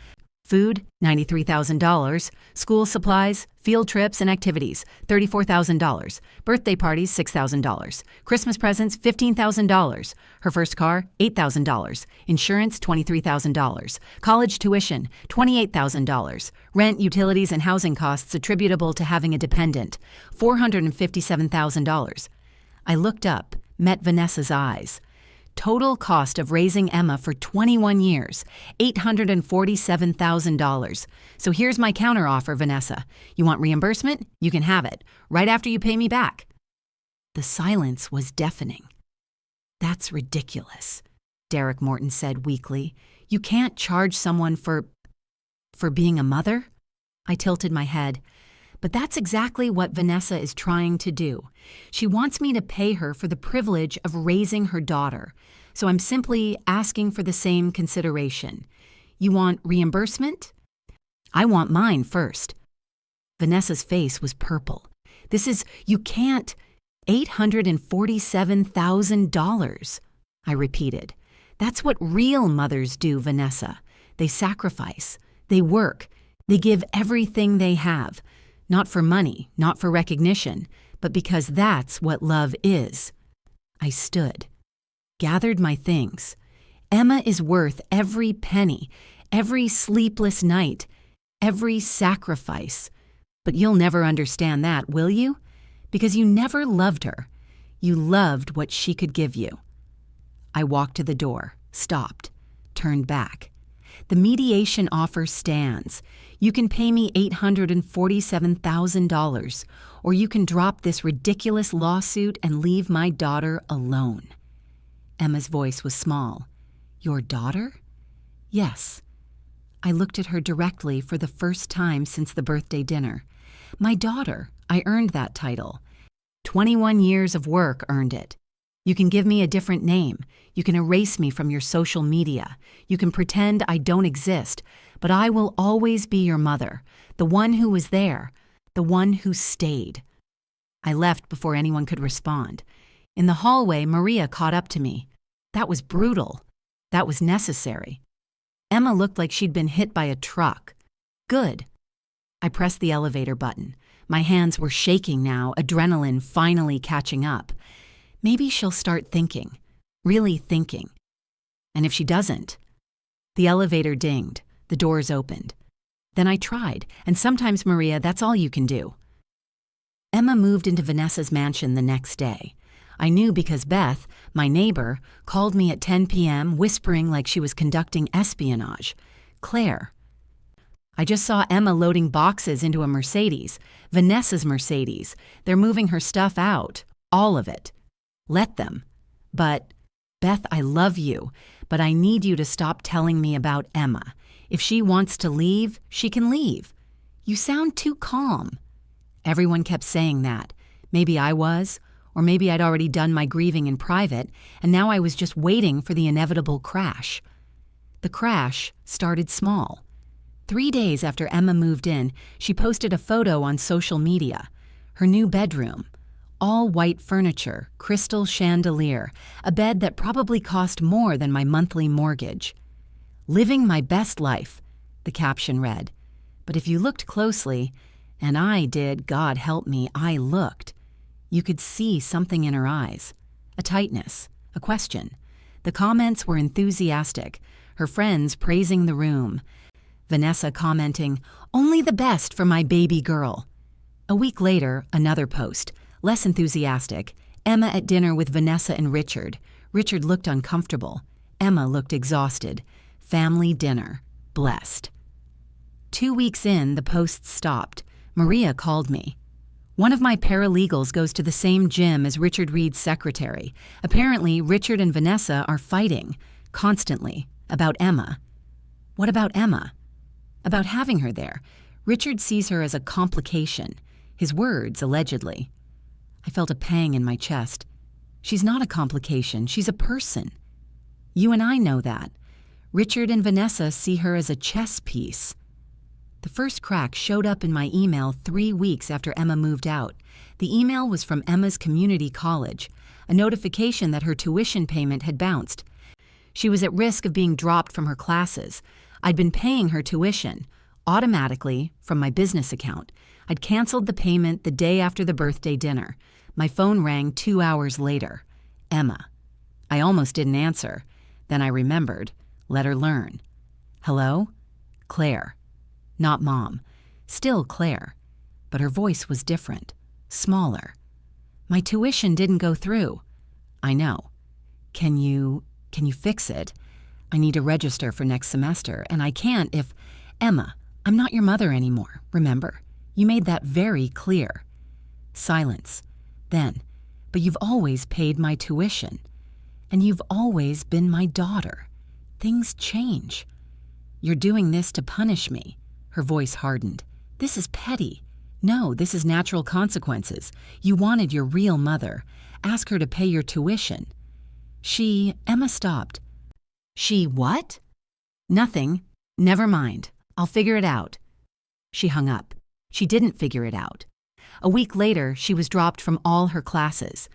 Food, $93,000. School supplies, field trips and activities, $34,000. Birthday parties, $6,000. Christmas presents, $15,000. Her first car, $8,000. Insurance, $23,000. College tuition, $28,000. Rent, utilities, and housing costs attributable to having a dependent, $457,000. I looked up, met Vanessa's eyes. Total cost of raising Emma for 21 years, $847,000. So here's my counteroffer, Vanessa. You want reimbursement? You can have it, right after you pay me back. The silence was deafening. "That's ridiculous," Derek Morton said weakly. "You can't charge someone for being a mother?" I tilted my head. But that's exactly what Vanessa is trying to do. She wants me to pay her for the privilege of raising her daughter. So I'm simply asking for the same consideration. You want reimbursement? I want mine first. Vanessa's face was purple. You can't. $847,000, I repeated. That's what real mothers do, Vanessa. They sacrifice. They work. They give everything they have. Not for money, not for recognition, but because that's what love is. I stood, gathered my things. Emma is worth every penny, every sleepless night, every sacrifice. But you'll never understand that, will you? Because you never loved her. You loved what she could give you. I walked to the door, stopped, turned back. The mediation offer stands. You can pay me $847,000, or you can drop this ridiculous lawsuit and leave my daughter alone. Emma's voice was small. Your daughter? Yes. I looked at her directly for the first time since the birthday dinner. My daughter. I earned that title. 21 years of work earned it. You can give me a different name. You can erase me from your social media. You can pretend I don't exist, but I will always be your mother, the one who was there, the one who stayed. I left before anyone could respond. In the hallway, Maria caught up to me. That was brutal. That was necessary. Emma looked like she'd been hit by a truck. Good. I pressed the elevator button. My hands were shaking now, adrenaline finally catching up. Maybe she'll start thinking, really thinking. And if she doesn't? The elevator dinged, the doors opened. Then I tried, and sometimes, Maria, that's all you can do. Emma moved into Vanessa's mansion the next day. I knew because Beth, my neighbor, called me at 10 p.m. whispering like she was conducting espionage. Claire. I just saw Emma loading boxes into a Mercedes, Vanessa's Mercedes. They're moving her stuff out, all of it. Let them. But, Beth, I love you, but I need you to stop telling me about Emma. If she wants to leave, she can leave. You sound too calm. Everyone kept saying that. Maybe I was, or maybe I'd already done my grieving in private, and now I was just waiting for the inevitable crash. The crash started small. 3 days after Emma moved in, she posted a photo on social media. Her new bedroom. All white furniture, crystal chandelier, a bed that probably cost more than my monthly mortgage. Living my best life, the caption read. But if you looked closely, and I did, God help me, I looked, you could see something in her eyes. A tightness, a question. The comments were enthusiastic, her friends praising the room. Vanessa commenting, only the best for my baby girl. A week later, another post. Less enthusiastic. Emma at dinner with Vanessa and Richard. Richard looked uncomfortable. Emma looked exhausted. Family dinner. Blessed. 2 weeks in, the posts stopped. Maria called me. One of my paralegals goes to the same gym as Richard Reed's secretary. Apparently, Richard and Vanessa are fighting, constantly, about Emma. What about Emma? About having her there. Richard sees her as a complication. His words, allegedly. I felt a pang in my chest. She's not a complication. She's a person. You and I know that. Richard and Vanessa see her as a chess piece. The first crack showed up in my email 3 weeks after Emma moved out. The email was from Emma's community college, a notification that her tuition payment had bounced. She was at risk of being dropped from her classes. I'd been paying her tuition, automatically, from my business account. I'd canceled the payment the day after the birthday dinner. My phone rang 2 hours later. Emma. I almost didn't answer. Then I remembered. Let her learn. Hello? Claire. Not Mom. Still Claire. But her voice was different. Smaller. My tuition didn't go through. I know. Can you fix it? I need to register for next semester, and I can't if... Emma, I'm not your mother anymore, remember? You made that very clear. Silence. Then, but you've always paid my tuition. And you've always been my daughter. Things change. You're doing this to punish me. Her voice hardened. This is petty. No, this is natural consequences. You wanted your real mother. Ask her to pay your tuition. Emma stopped. She what? Nothing. Never mind. I'll figure it out. She hung up. She didn't figure it out. A week later, she was dropped from all her classes.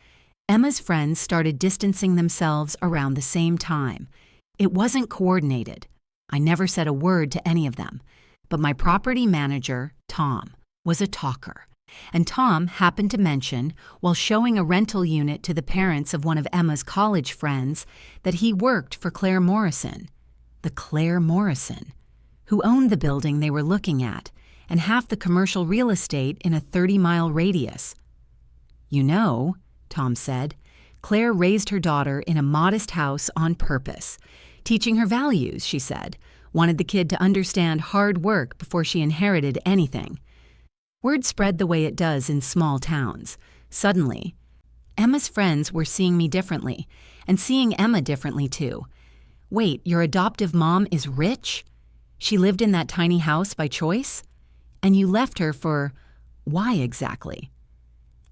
Emma's friends started distancing themselves around the same time. It wasn't coordinated. I never said a word to any of them. But my property manager, Tom, was a talker. And Tom happened to mention, while showing a rental unit to the parents of one of Emma's college friends, that he worked for Claire Morrison. The Claire Morrison, who owned the building they were looking at, and half the commercial real estate in a 30-mile radius. "You know," Tom said, "Claire raised her daughter in a modest house on purpose, teaching her values," she said, "wanted the kid to understand hard work before she inherited anything." Word spread the way it does in small towns. Suddenly, Emma's friends were seeing me differently, and seeing Emma differently too. "Wait, your adoptive mom is rich? She lived in that tiny house by choice? And you left her for... why exactly?"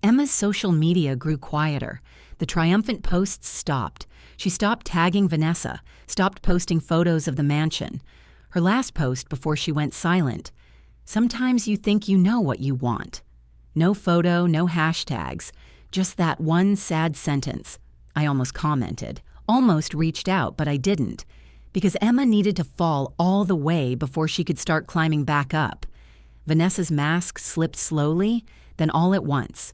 Emma's social media grew quieter. The triumphant posts stopped. She stopped tagging Vanessa, stopped posting photos of the mansion. Her last post before she went silent: "Sometimes you think you know what you want." No photo, no hashtags, just that one sad sentence. I almost commented, almost reached out, but I didn't, because Emma needed to fall all the way before she could start climbing back up. Vanessa's mask slipped slowly, then all at once.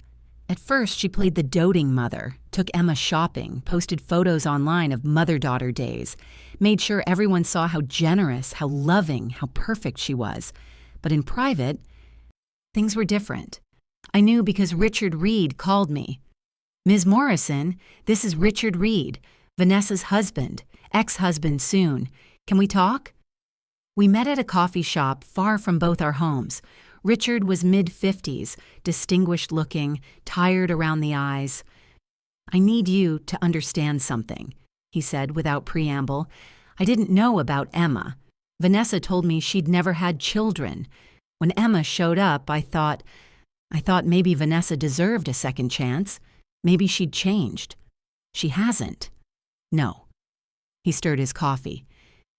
At first, she played the doting mother, took Emma shopping, posted photos online of mother-daughter days, made sure everyone saw how generous, how loving, how perfect she was. But in private, things were different. I knew because Richard Reed called me. "Ms. Morrison, this is Richard Reed, Vanessa's husband, ex-husband soon. Can we talk?" We met at a coffee shop far from both our homes. Richard was mid-50s, distinguished-looking, tired around the eyes. "I need you to understand something," he said without preamble. "I didn't know about Emma. Vanessa told me she'd never had children. When Emma showed up, I thought maybe Vanessa deserved a second chance. Maybe she'd changed. She hasn't. No." He stirred his coffee.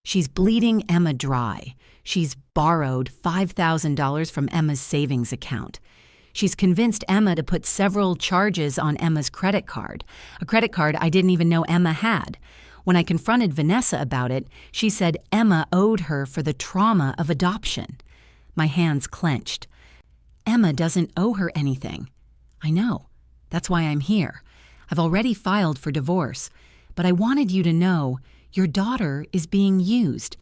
"She's bleeding Emma dry. She's borrowed $5,000 from Emma's savings account. She's convinced Emma to put several charges on Emma's credit card, a credit card I didn't even know Emma had. When I confronted Vanessa about it, she said Emma owed her for the trauma of adoption." My hands clenched. "Emma doesn't owe her anything." "I know. That's why I'm here. I've already filed for divorce. But I wanted you to know your daughter is being used.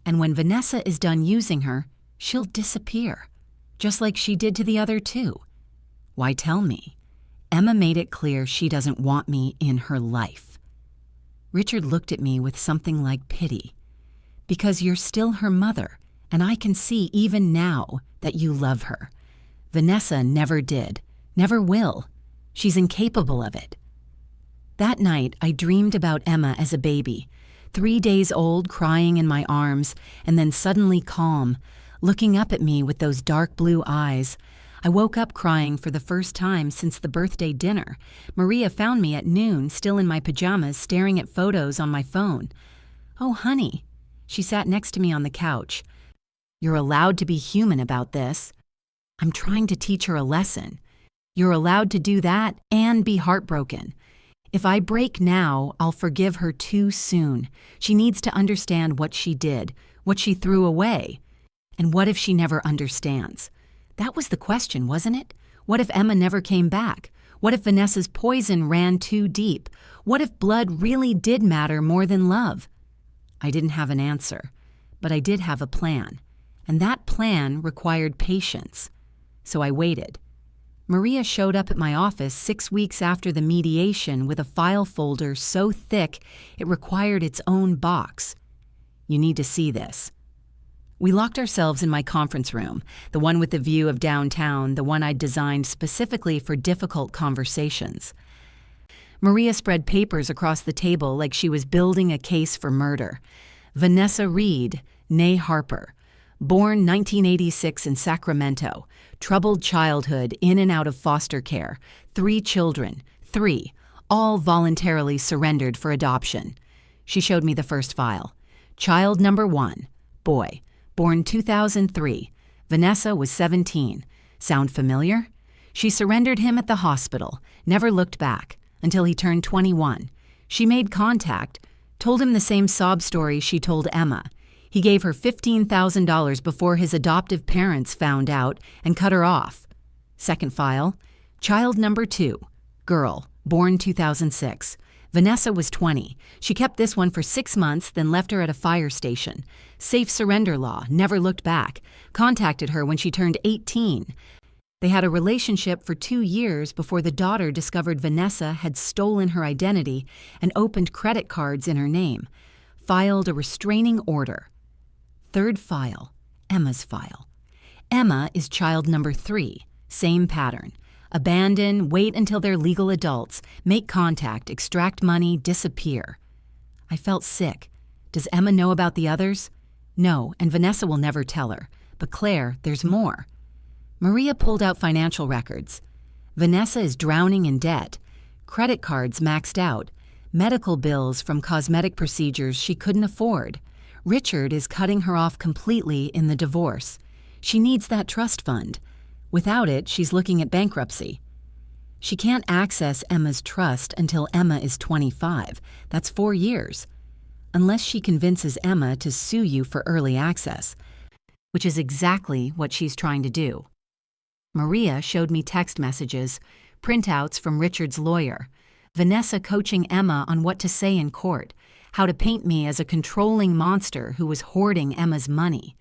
And when Vanessa is done using her, she'll disappear. Just like she did to the other two." "Why tell me?" "Emma made it clear she doesn't want me in her life." Richard looked at me with something like pity. "Because you're still her mother, and I can see even now that you love her. Vanessa never did, never will. She's incapable of it." That night, I dreamed about Emma as a baby, 3 days old, crying in my arms, and then suddenly calm, looking up at me with those dark blue eyes. I woke up crying for the first time since the birthday dinner. Maria found me at noon, still in my pajamas, staring at photos on my phone. "Oh, honey." She sat next to me on the couch. "You're allowed to be human about this." "I'm trying to teach her a lesson. You're allowed to do that and be heartbroken. If I break now, I'll forgive her too soon. She needs to understand what she did, what she threw away. And what if she never understands?" That was the question, wasn't it? What if Emma never came back? What if Vanessa's poison ran too deep? What if blood really did matter more than love? I didn't have an answer, but I did have a plan. And that plan required patience. So I waited. Maria showed up at my office 6 weeks after the mediation with a file folder so thick it required its own box. "You need to see this." We locked ourselves in my conference room, the one with the view of downtown, the one I'd designed specifically for difficult conversations. Maria spread papers across the table like she was building a case for murder. Vanessa Reed, née Harper, born 1986 in Sacramento, troubled childhood in and out of foster care, 3 children, 3, all voluntarily surrendered for adoption. She showed me the first file. Child number 1, boy, born 2003. Vanessa was 17. Sound familiar? She surrendered him at the hospital, never looked back, until he turned 21. She made contact, told him the same sob story she told Emma. He gave her $15,000 before his adoptive parents found out and cut her off. Second file, child number 2, girl, born 2006. Vanessa was 20. She kept this one for 6 months, then left her at a fire station. Safe surrender law, never looked back. Contacted her when she turned 18. They had a relationship for 2 years before the daughter discovered Vanessa had stolen her identity and opened credit cards in her name. Filed a restraining order. Third file, Emma's file. Emma is child number 3. Same pattern. Abandon, wait until they're legal adults, make contact, extract money, disappear. I felt sick. Does Emma know about the others? No, and Vanessa will never tell her. But Claire, there's more. Maria pulled out financial records. Vanessa is drowning in debt. Credit cards maxed out. Medical bills from cosmetic procedures she couldn't afford. Richard is cutting her off completely in the divorce. She needs that trust fund. Without it, she's looking at bankruptcy. She can't access Emma's trust until Emma is 25. That's 4 years. Unless she convinces Emma to sue you for early access, which is exactly what she's trying to do. Maria showed me text messages, printouts from Richard's lawyer, Vanessa coaching Emma on what to say in court, how to paint me as a controlling monster who was hoarding Emma's money.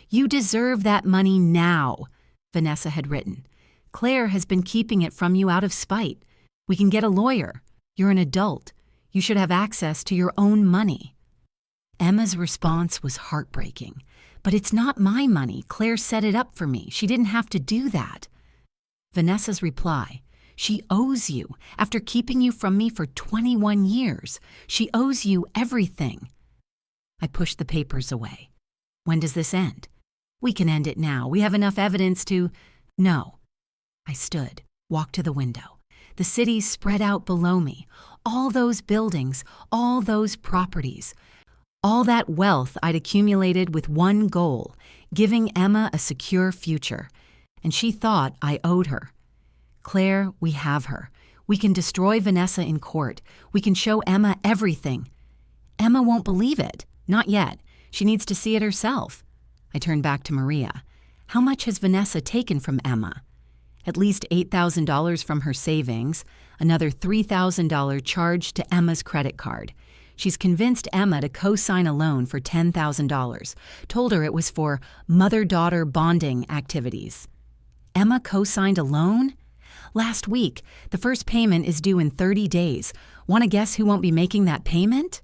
You deserve that money now, Vanessa had written. Claire has been keeping it from you out of spite. We can get a lawyer. You're an adult. You should have access to your own money. Emma's response was heartbreaking. But it's not my money. Claire set it up for me. She didn't have to do that. Vanessa's reply, she owes you. After keeping you from me for 21 years, she owes you everything. I pushed the papers away. When does this end? We can end it now. We have enough evidence to... No. I stood, walked to the window. The city spread out below me. All those buildings, all those properties. All that wealth I'd accumulated with one goal, giving Emma a secure future. And she thought I owed her. Claire, we have her. We can destroy Vanessa in court. We can show Emma everything. Emma won't believe it. Not yet. She needs to see it herself. I turned back to Maria. How much has Vanessa taken from Emma? At least $8,000 from her savings, another $3,000 charged to Emma's credit card. She's convinced Emma to co-sign a loan for $10,000, told her it was for mother-daughter bonding activities. Emma co-signed a loan? Last week, the first payment is due in 30 days. Want to guess who won't be making that payment?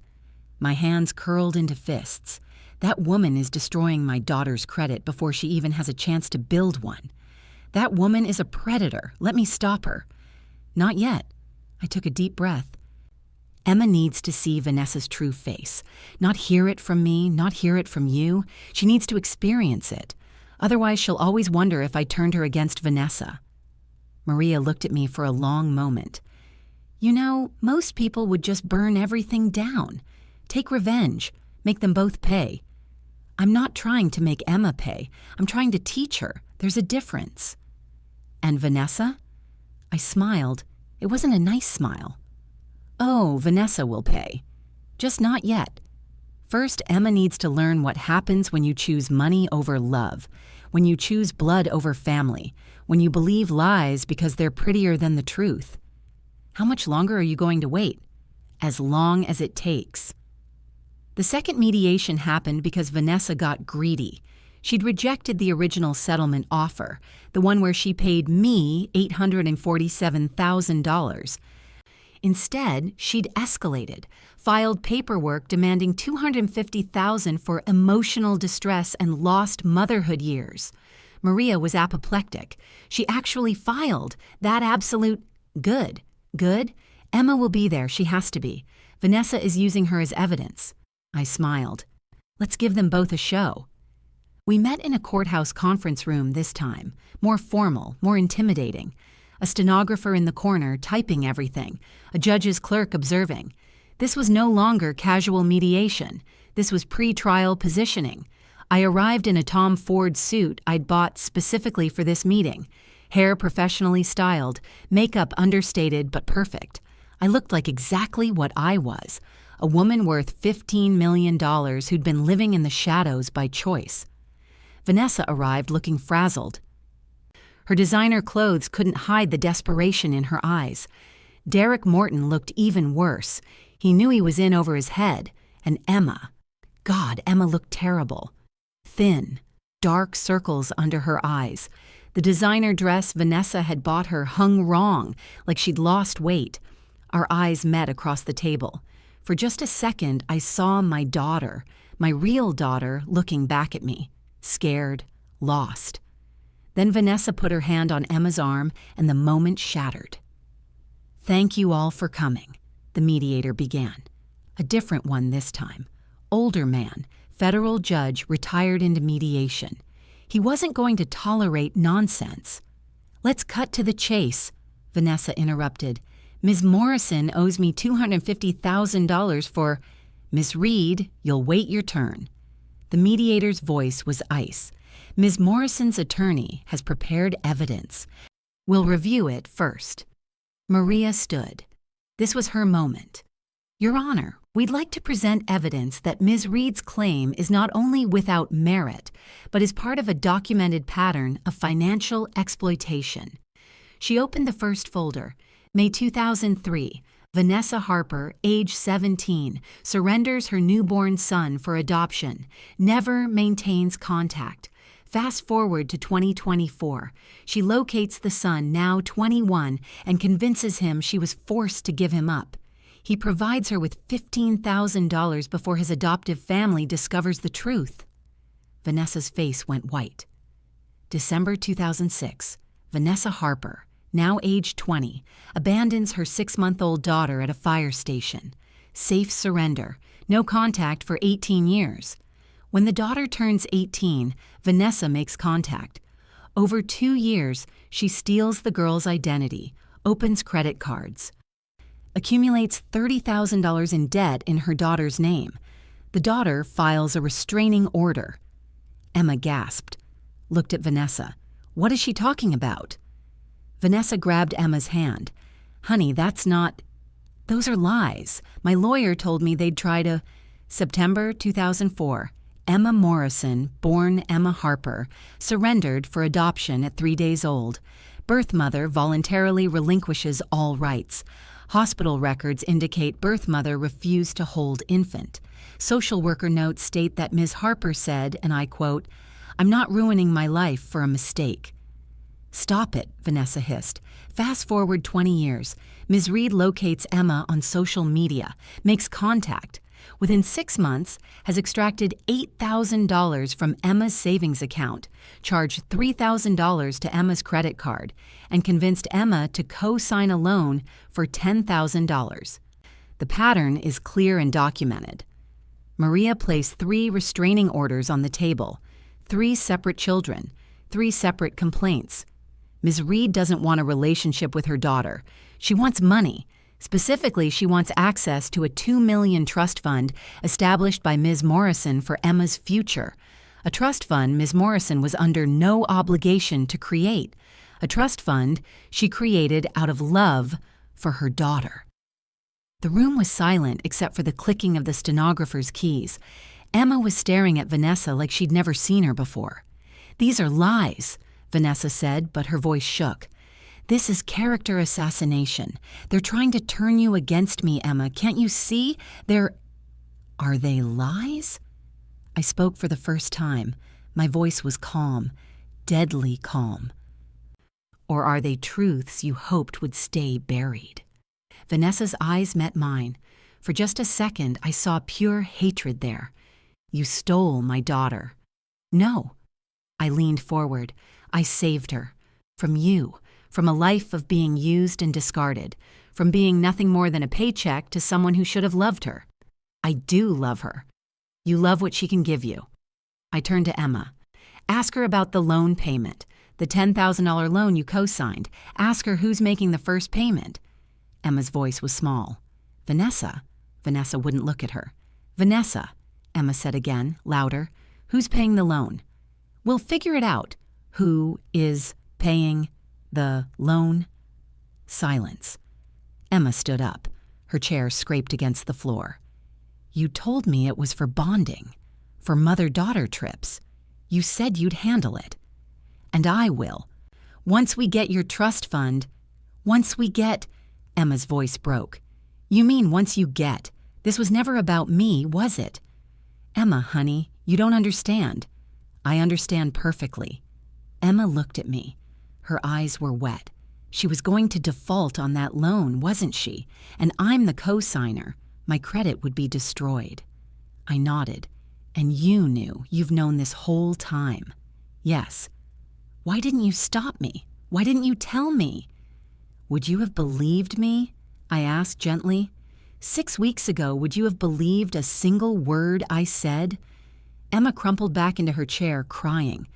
My hands curled into fists. That woman is destroying my daughter's credit before she even has a chance to build one. That woman is a predator. Let me stop her. Not yet. I took a deep breath. Emma needs to see Vanessa's true face. Not hear it from me, not hear it from you. She needs to experience it. Otherwise, she'll always wonder if I turned her against Vanessa. Maria looked at me for a long moment. You know, most people would just burn everything down. Take revenge. Make them both pay. I'm not trying to make Emma pay. I'm trying to teach her. There's a difference. And Vanessa? I smiled. It wasn't a nice smile. Oh, Vanessa will pay. Just not yet. First, Emma needs to learn what happens when you choose money over love, when you choose blood over family, when you believe lies because they're prettier than the truth. How much longer are you going to wait? As long as it takes. The second mediation happened because Vanessa got greedy. She'd rejected the original settlement offer, the one where she paid me $847,000. Instead, she'd escalated, filed paperwork demanding $250,000 for emotional distress and lost motherhood years. Maria was apoplectic. She actually filed that absolute good. Good? Emma will be there. She has to be. Vanessa is using her as evidence. I smiled. Let's give them both a show. We met in a courthouse conference room this time, more formal, more intimidating. A stenographer in the corner typing everything, a judge's clerk observing. This was no longer casual mediation. This was pre-trial positioning. I arrived in a Tom Ford suit I'd bought specifically for this meeting. Hair professionally styled, makeup understated but perfect. I looked like exactly what I was, a woman worth $15 million who'd been living in the shadows by choice. Vanessa arrived looking frazzled. Her designer clothes couldn't hide the desperation in her eyes. Derek Morton looked even worse. He knew he was in over his head. And Emma. God, Emma looked terrible. Thin, dark circles under her eyes. The designer dress Vanessa had bought her hung wrong, like she'd lost weight. Our eyes met across the table. For just a second, I saw my daughter, my real daughter, looking back at me, scared, lost. Then Vanessa put her hand on Emma's arm, and the moment shattered. "Thank you all for coming," the mediator began. A different one this time. Older man, federal judge, retired into mediation. He wasn't going to tolerate nonsense. "Let's cut to the chase," Vanessa interrupted. "Ms. Morrison owes me $250,000 for—" "Miss Reed, you'll wait your turn." The mediator's voice was ice. "Ms. Morrison's attorney has prepared evidence. We'll review it first." Maria stood. This was her moment. "Your Honor, we'd like to present evidence that Ms. Reed's claim is not only without merit, but is part of a documented pattern of financial exploitation." She opened the first folder. May 2003, Vanessa Harper, age 17, surrenders her newborn son for adoption, never maintains contact. Fast forward to 2024. She locates the son, now 21, and convinces him she was forced to give him up. He provides her with $15,000 before his adoptive family discovers the truth. Vanessa's face went white. December 2006. Vanessa Harper, now age 20, abandons her 6-month-old daughter at a fire station. Safe surrender. No contact for 18 years. When the daughter turns 18, Vanessa makes contact. Over 2 years, she steals the girl's identity, opens credit cards, accumulates $30,000 in debt in her daughter's name. The daughter files a restraining order. Emma gasped, looked at Vanessa. "What is she talking about?" Vanessa grabbed Emma's hand. "Honey, that's not... Those are lies. My lawyer told me they'd try to..." September 2004. Emma Morrison, born Emma Harper, surrendered for adoption at 3 days old. Birth mother voluntarily relinquishes all rights. Hospital records indicate birth mother refused to hold infant. Social worker notes state that Ms. Harper said, and I quote, "I'm not ruining my life for a mistake." "Stop it," Vanessa hissed. Fast forward 20 years. Ms. Reed locates Emma on social media, makes contact. Within 6 months, has extracted $8,000 from Emma's savings account, charged $3,000 to Emma's credit card, and convinced Emma to co-sign a loan for $10,000. The pattern is clear and documented. Maria placed 3 restraining orders on the table, 3 separate children, 3 separate complaints. Ms. Reed doesn't want a relationship with her daughter. She wants money. Specifically, she wants access to a $2 million trust fund established by Ms. Morrison for Emma's future. A trust fund Ms. Morrison was under no obligation to create. A trust fund she created out of love for her daughter. The room was silent except for the clicking of the stenographer's keys. Emma was staring at Vanessa like she'd never seen her before. "These are lies," Vanessa said, but her voice shook. "This is character assassination. They're trying to turn you against me, Emma. Can't you see? Are they lies?" I spoke for the first time. My voice was calm, deadly calm. "Or are they truths you hoped would stay buried?" Vanessa's eyes met mine. For just a second, I saw pure hatred there. "You stole my daughter." "No." I leaned forward. "I saved her. From you. From a life of being used and discarded. From being nothing more than a paycheck to someone who should have loved her. I do love her. You love what she can give you." I turned to Emma. "Ask her about the loan payment, the $10,000 loan you co-signed. Ask her who's making the first payment." Emma's voice was small. "Vanessa." Vanessa wouldn't look at her. "Vanessa," Emma said again, louder. "Who's paying the loan?" "We'll figure it out. Who is paying the loan?" Silence. Emma stood up. Her chair scraped against the floor. "You told me it was for bonding, for mother-daughter trips. You said you'd handle it." "And I will. Once we get your trust fund, once we get, Emma's voice broke. You mean once you get? This was never about me, was it? Emma, honey, you don't understand. I understand perfectly. Emma looked at me. Her eyes were wet. She was going to default on that loan, wasn't she? And I'm the co-signer. My credit would be destroyed. I nodded. And you knew. You've known this whole time. Yes. Why didn't you stop me? Why didn't you tell me? Would you have believed me? I asked gently. 6 weeks ago, would you have believed a single word I said? Emma crumpled back into her chair, crying.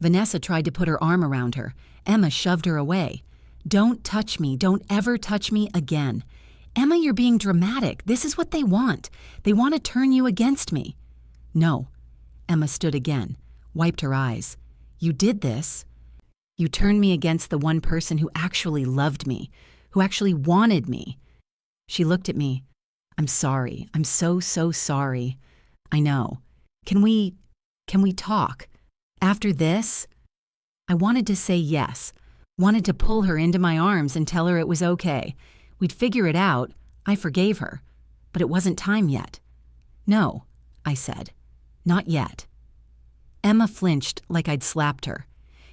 Vanessa tried to put her arm around her. Emma shoved her away. Don't touch me. Don't ever touch me again. Emma, you're being dramatic. This is what they want. They want to turn you against me. No. Emma stood again, wiped her eyes. You did this. You turned me against the one person who actually loved me, who actually wanted me. She looked at me. I'm sorry. I'm so sorry. I know. Can we talk? After this? I wanted to say yes, wanted to pull her into my arms and tell her it was okay. We'd figure it out. I forgave her. But it wasn't time yet. No, I said. Not yet. Emma flinched like I'd slapped her.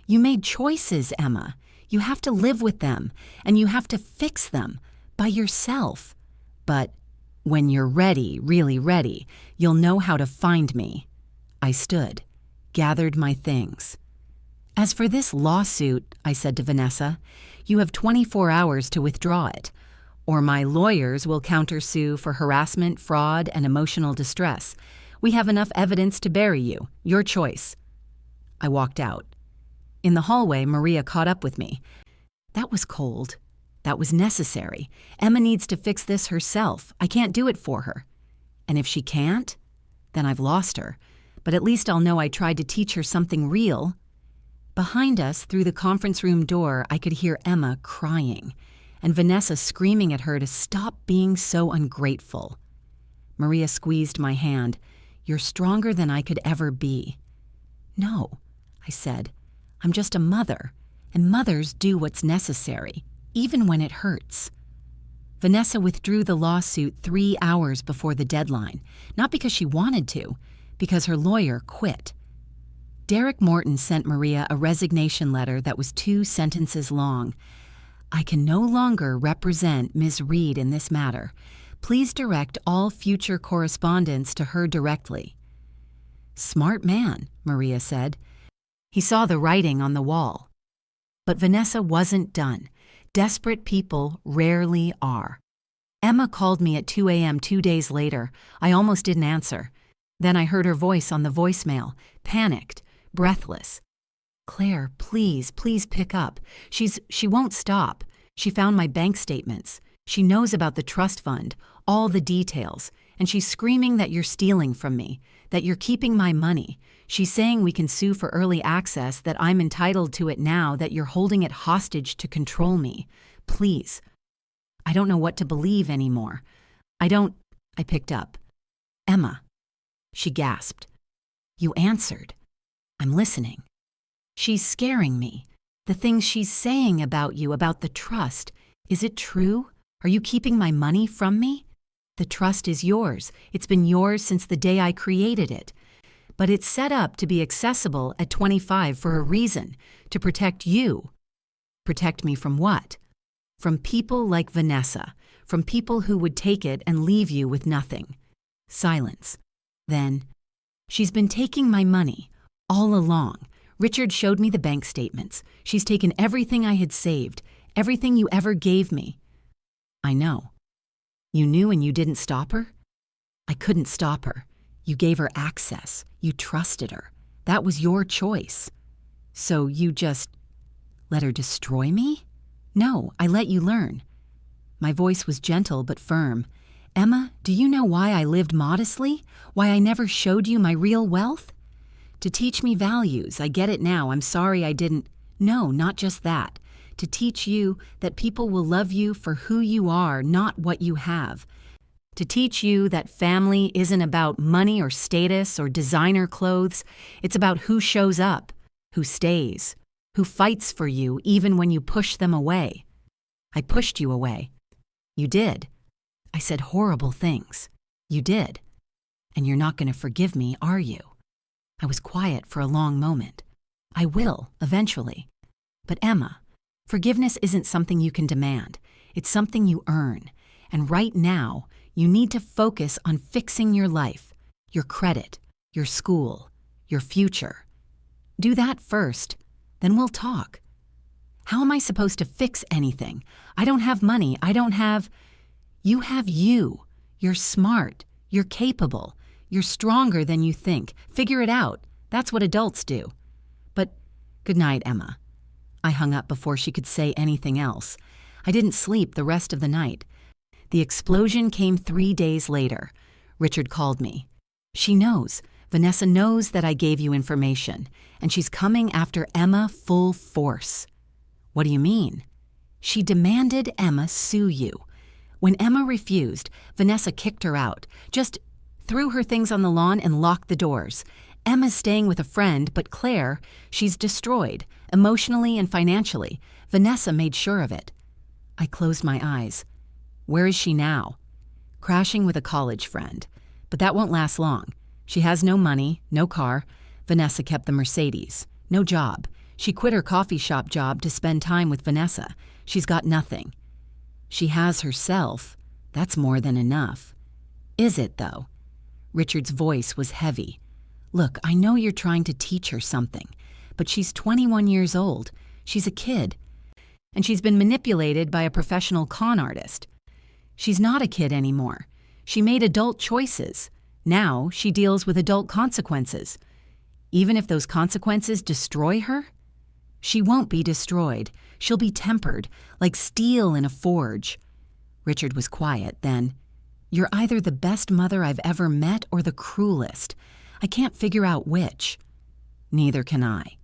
You made choices, Emma. You have to live with them, and you have to fix them by yourself. But when you're ready, really ready, you'll know how to find me. I stood, gathered my things. As for this lawsuit, I said to Vanessa, you have 24 hours to withdraw it, or my lawyers will countersue for harassment, fraud, and emotional distress. We have enough evidence to bury you. Your choice. I walked out. In the hallway, Maria caught up with me. That was cold. That was necessary. Emma needs to fix this herself. I can't do it for her. And if she can't, then I've lost her. But at least I'll know I tried to teach her something real. Behind us, through the conference room door, I could hear Emma crying, and Vanessa screaming at her to stop being so ungrateful. Maria squeezed my hand. You're stronger than I could ever be. No, I said. I'm just a mother, and mothers do what's necessary, even when it hurts. Vanessa withdrew the lawsuit 3 hours before the deadline, not because she wanted to, because her lawyer quit. Derek Morton sent Maria a resignation letter that was 2 sentences long. I can no longer represent Ms. Reed in this matter. Please direct all future correspondence to her directly. Smart man, Maria said. He saw the writing on the wall. But Vanessa wasn't done. Desperate people rarely are. Emma called me at 2 a.m. 2 days later. I almost didn't answer. Then I heard her voice on the voicemail, panicked, breathless. Claire, please pick up. She won't stop. She found my bank statements. She knows about the trust fund, all the details, and she's screaming that you're stealing from me, that you're keeping my money. She's saying we can sue for early access, that I'm entitled to it now, that you're holding it hostage to control me. Please. I don't know what to believe anymore. I picked up. Emma. She gasped. You answered. I'm listening. She's scaring me. The things she's saying about you, about the trust. Is it true? Are you keeping my money from me? The trust is yours. It's been yours since the day I created it. But it's set up to be accessible at 25 for a reason, to protect you. Protect me from what? From people like Vanessa, from people who would take it and leave you with nothing. Silence. Then, she's been taking my money all along. Richard showed me the bank statements. She's taken everything I had saved, everything you ever gave me. I know. You knew and you didn't stop her? I couldn't stop her. You gave her access. You trusted her. That was your choice. So you just let her destroy me? No, I let you learn. My voice was gentle but firm. Emma, do you know why I lived modestly? Why I never showed you my real wealth? To teach me values. I get it now. I'm sorry I didn't. No, not just that. To teach you that people will love you for who you are, not what you have. To teach you that family isn't about money or status or designer clothes. It's about who shows up, who stays, who fights for you even when you push them away. I pushed you away. You did. I said horrible things. You did. And you're not going to forgive me, are you? I was quiet for a long moment. I will, eventually. But Emma, forgiveness isn't something you can demand. It's something you earn. And right now, you need to focus on fixing your life, your credit, your school, your future. Do that first, then we'll talk. How am I supposed to fix anything? I don't have money. You have you. You're smart. You're capable. You're stronger than you think. Figure it out. That's what adults do. But good night, Emma. I hung up before she could say anything else. I didn't sleep the rest of the night. The explosion came 3 days later. Richard called me. She knows. Vanessa knows that I gave you information, and she's coming after Emma full force. What do you mean? She demanded Emma sue you. When Emma refused, Vanessa kicked her out, just threw her things on the lawn and locked the doors. Emma's staying with a friend, but Claire, she's destroyed, emotionally and financially. Vanessa made sure of it. I closed my eyes. Where is she now? Crashing with a college friend. But that won't last long. She has no money, no car. Vanessa kept the Mercedes. No job. She quit her coffee shop job to spend time with Vanessa. She's got nothing. She has herself. That's more than enough. Is it, though? Richard's voice was heavy. Look, I know you're trying to teach her something, but she's 21 years old. She's a kid. And she's been manipulated by a professional con artist. She's not a kid anymore. She made adult choices. Now she deals with adult consequences. Even if those consequences destroy her? She won't be destroyed. She'll be tempered, like steel in a forge. Richard was quiet then. You're either the best mother I've ever met or the cruelest. I can't figure out which. Neither can I.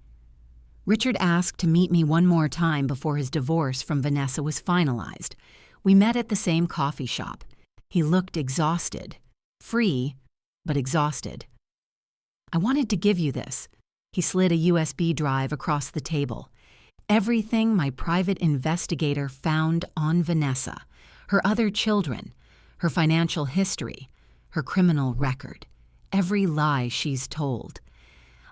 Richard asked to meet me one more time before his divorce from Vanessa was finalized. We met at the same coffee shop. He looked exhausted. Free, but exhausted. I wanted to give you this. He slid a USB drive across the table. Everything my private investigator found on Vanessa, her other children, her financial history, her criminal record, every lie she's told.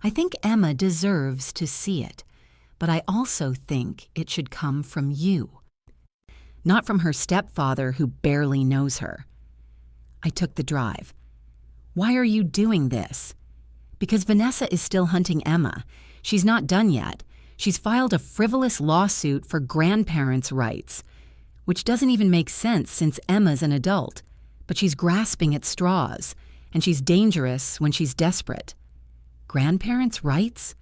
I think Emma deserves to see it, but I also think it should come from you. Not from her stepfather who barely knows her. I took the drive. Why are you doing this? Because Vanessa is still hunting Emma. She's not done yet. She's filed a frivolous lawsuit for grandparents' rights, which doesn't even make sense since Emma's an adult. But she's grasping at straws, and she's dangerous when she's desperate. Grandparents' rights?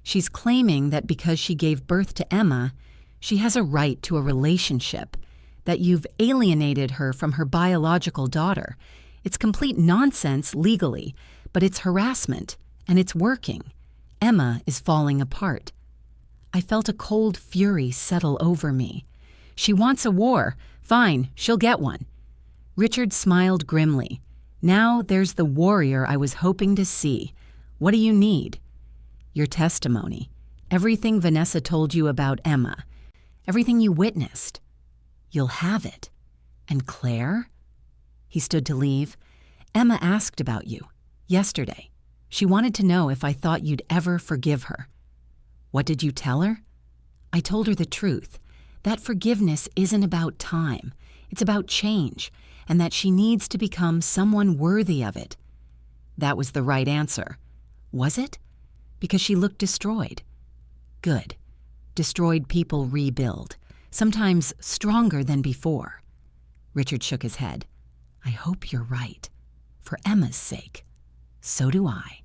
She's claiming that because she gave birth to Emma, she has a right to a relationship, that you've alienated her from her biological daughter. It's complete nonsense legally, but it's harassment, and it's working. Emma is falling apart. I felt a cold fury settle over me. She wants a war. Fine, she'll get one. Richard smiled grimly. Now there's the warrior I was hoping to see. What do you need? Your testimony. Everything Vanessa told you about Emma. Everything you witnessed. You'll have it. And Claire? He stood to leave. Emma asked about you. Yesterday. She wanted to know if I thought you'd ever forgive her. What did you tell her? I told her the truth. That forgiveness isn't about time. It's about change, and that she needs to become someone worthy of it. That was the right answer. Was it? Because she looked destroyed. Good. Destroyed people rebuild, sometimes stronger than before. Richard shook his head. I hope you're right. For Emma's sake. So do I.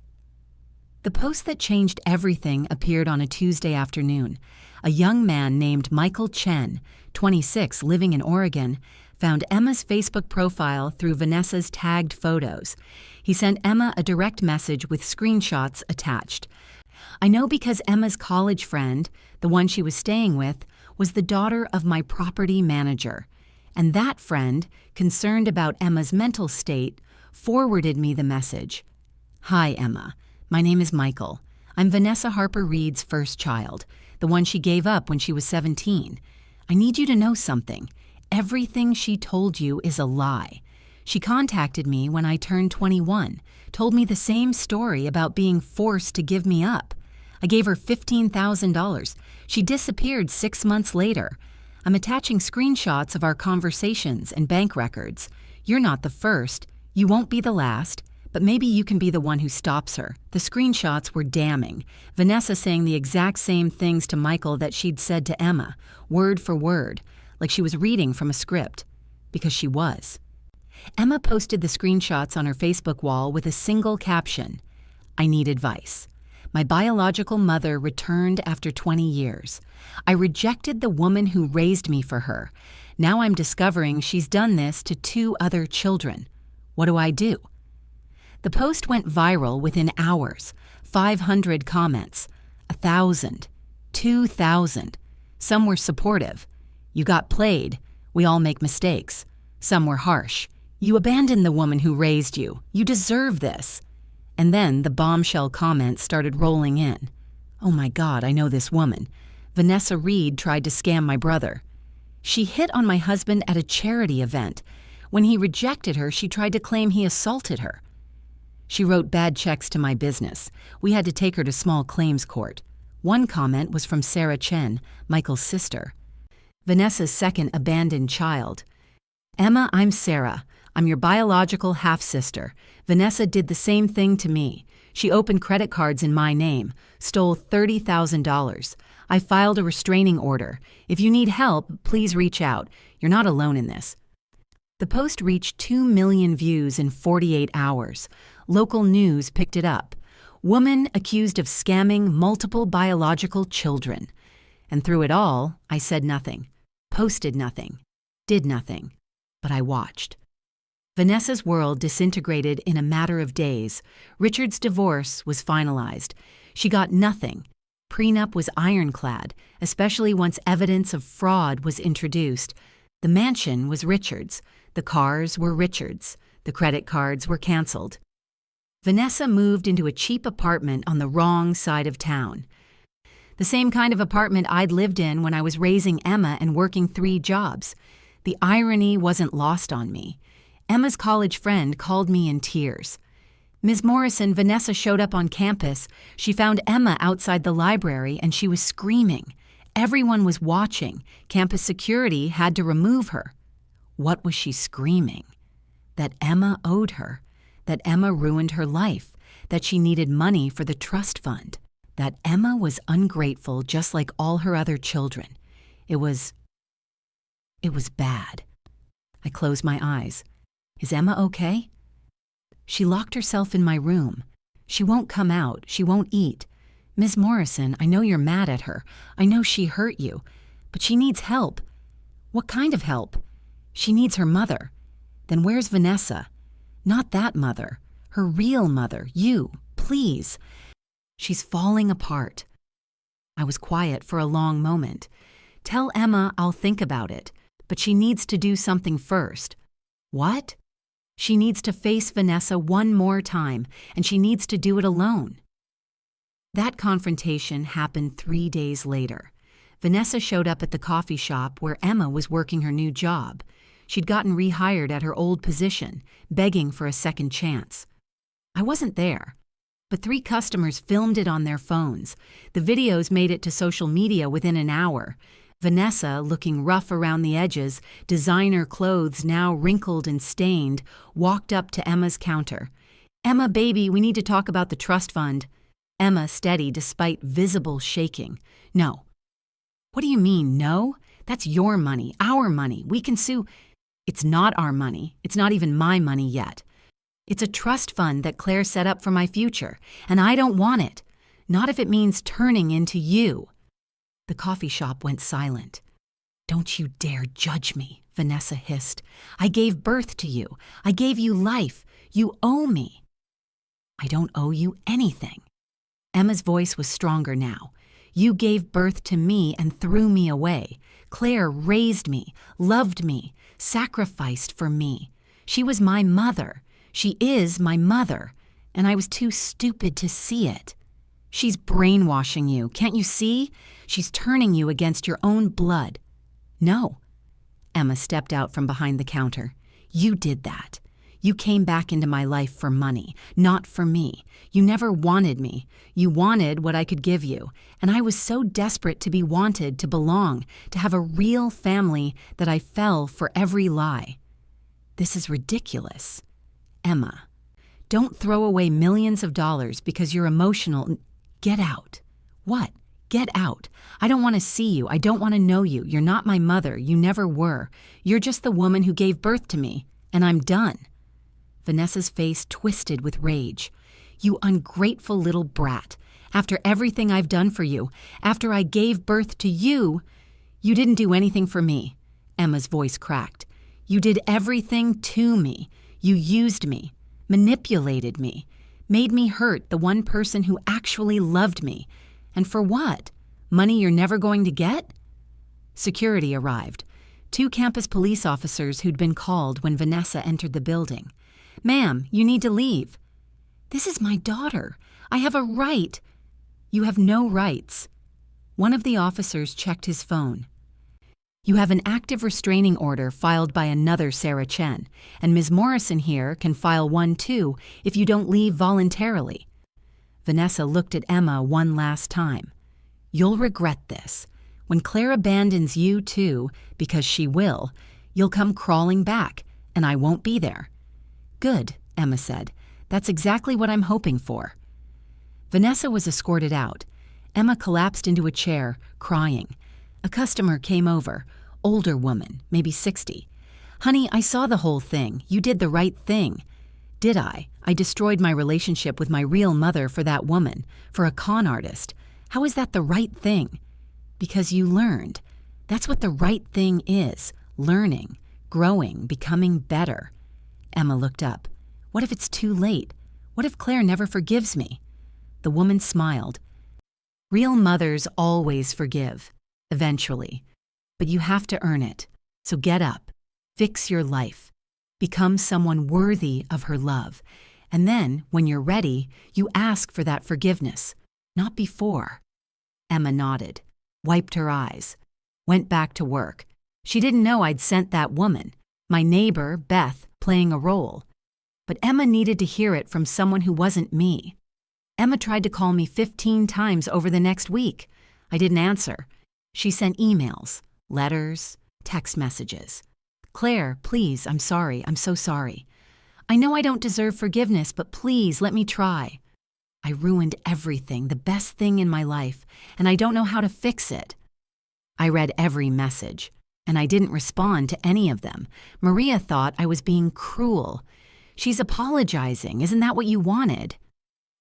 The post that changed everything appeared on a Tuesday afternoon. A young man named Michael Chen, 26, living in Oregon, found Emma's Facebook profile through Vanessa's tagged photos. He sent Emma a direct message with screenshots attached. I know because Emma's college friend, the one she was staying with, was the daughter of my property manager. And that friend, concerned about Emma's mental state, forwarded me the message. Hi, Emma. My name is Michael. I'm Vanessa Harper Reed's first child, the the one she gave up when she was 17. I need you to know something. Everything she told you is a lie. She contacted me when I turned 21, told me the same story about being forced to give me up. I gave her $15,000. She disappeared 6 months later. I'm attaching screenshots of our conversations and bank records. You're not the first. You won't be the last. But maybe you can be the one who stops her. The screenshots were damning. Vanessa saying the exact same things to Michael that she'd said to Emma, word for word, like she was reading from a script. Because she was. Emma posted the screenshots on her Facebook wall with a single caption, "I need advice. My biological mother returned after 20 years. I rejected the woman who raised me for her. Now I'm discovering she's done this to 2 other children. What do I do?" The post went viral within hours. 500 comments, 1,000, 2,000. Some were supportive. "You got played. We all make mistakes." Some were harsh. "You abandoned the woman who raised you. You deserve this." And then the bombshell comments started rolling in. "Oh my God, I know this woman. Vanessa Reed tried to scam my brother. She hit on my husband at a charity event. When he rejected her, she tried to claim he assaulted her. She wrote bad checks to my business. We had to take her to small claims court." One comment was from Sarah Chen, Michael's sister. Vanessa's second abandoned child. "Emma, I'm Sarah. I'm your biological half-sister. Vanessa did the same thing to me. She opened credit cards in my name, stole $30,000. I filed a restraining order. If you need help, please reach out. You're not alone in this." The post reached 2 million views in 48 hours. Local news picked it up. Woman accused of scamming multiple biological children. And through it all, I said nothing, posted nothing, did nothing. But I watched. Vanessa's world disintegrated in a matter of days. Richard's divorce was finalized. She got nothing. Prenup was ironclad, especially once evidence of fraud was introduced. The mansion was Richard's. The cars were Richard's. The credit cards were canceled. Vanessa moved into a cheap apartment on the wrong side of town. The same kind of apartment I'd lived in when I was raising Emma and working 3 jobs. The irony wasn't lost on me. Emma's college friend called me in tears. "Ms. Morrison, Vanessa showed up on campus. She found Emma outside the library and she was screaming. Everyone was watching. Campus security had to remove her." What was she screaming? That Emma owed her. That Emma ruined her life. That she needed money for the trust fund. That Emma was ungrateful just like all her other children. It was bad. I closed my eyes. Is Emma okay? She locked herself in my room. She won't come out. She won't eat. "Ms. Morrison, I know you're mad at her. I know she hurt you. But she needs help." "What kind of help?" "She needs her mother." "Then where's Vanessa?" "Not that mother. Her real mother. You. Please." "She's falling apart." I was quiet for a long moment. "Tell Emma I'll think about it. But she needs to do something first." "What?" "She needs to face Vanessa one more time, and she needs to do it alone." That confrontation happened 3 days later. Vanessa showed up at the coffee shop where Emma was working her new job. She'd gotten rehired at her old position, begging for a second chance. I wasn't there, but 3 customers filmed it on their phones. The videos made it to social media within an hour. Vanessa, looking rough around the edges, designer clothes now wrinkled and stained, walked up to Emma's counter. "Emma, baby, we need to talk about the trust fund." Emma steady despite visible shaking. "No." "What do you mean, no? That's your money, our money. We can sue." "It's not our money. It's not even my money yet. It's a trust fund that Claire set up for my future, and I don't want it. Not if it means turning into you." The coffee shop went silent. "Don't you dare judge me," Vanessa hissed. "I gave birth to you. I gave you life. You owe me." "I don't owe you anything." Emma's voice was stronger now. "You gave birth to me and threw me away. Claire raised me, loved me, sacrificed for me. She was my mother. She is my mother, and I was too stupid to see it." She's brainwashing you. Can't you see? She's turning you against your own blood. No. Emma stepped out from behind the counter. You did that. You came back into my life for money, not for me. You never wanted me. You wanted what I could give you. And I was so desperate to be wanted, to belong, to have a real family that I fell for every lie. This is ridiculous. Emma, don't throw away millions of dollars because you're emotional. Get out. What? Get out. I don't want to see you. I don't want to know you. You're not my mother. You never were. You're just the woman who gave birth to me. And I'm done. Vanessa's face twisted with rage. You ungrateful little brat. After everything I've done for you, after I gave birth to you, you didn't do anything for me. Emma's voice cracked. You did everything to me. You used me, manipulated me, made me hurt the one person who actually loved me. And for what? Money you're never going to get? Security arrived. 2 campus police officers who'd been called when Vanessa entered the building. Ma'am, you need to leave. This is my daughter. I have a right. You have no rights. One of the officers checked his phone. You have an active restraining order filed by another Sarah Chen, and Ms. Morrison here can file one too if you don't leave voluntarily. Vanessa looked at Emma one last time. You'll regret this. When Claire abandons you too, because she will, you'll come crawling back, and I won't be there. Good, Emma said. That's exactly what I'm hoping for. Vanessa was escorted out. Emma collapsed into a chair, crying. A customer came over, older woman, maybe 60. Honey, I saw the whole thing. You did the right thing. Did I? I destroyed my relationship with my real mother for that woman, for a con artist. How is that the right thing? Because you learned. That's what the right thing is. Learning, growing, becoming better. Emma looked up. What if it's too late? What if Claire never forgives me? The woman smiled. Real mothers always forgive, eventually. But you have to earn it. So get up. Fix your life. Become someone worthy of her love. And then, when you're ready, you ask for that forgiveness. Not before. Emma nodded, wiped her eyes, went back to work. She didn't know I'd sent that woman, my neighbor, Beth, playing a role. But Emma needed to hear it from someone who wasn't me. Emma tried to call me 15 times over the next week. I didn't answer. She sent emails, letters, text messages. Claire, please, I'm sorry. I'm so sorry. I know I don't deserve forgiveness, but please let me try. I ruined everything, the best thing in my life, and I don't know how to fix it. I read every message, and I didn't respond to any of them. Maria thought I was being cruel. She's apologizing. Isn't that what you wanted?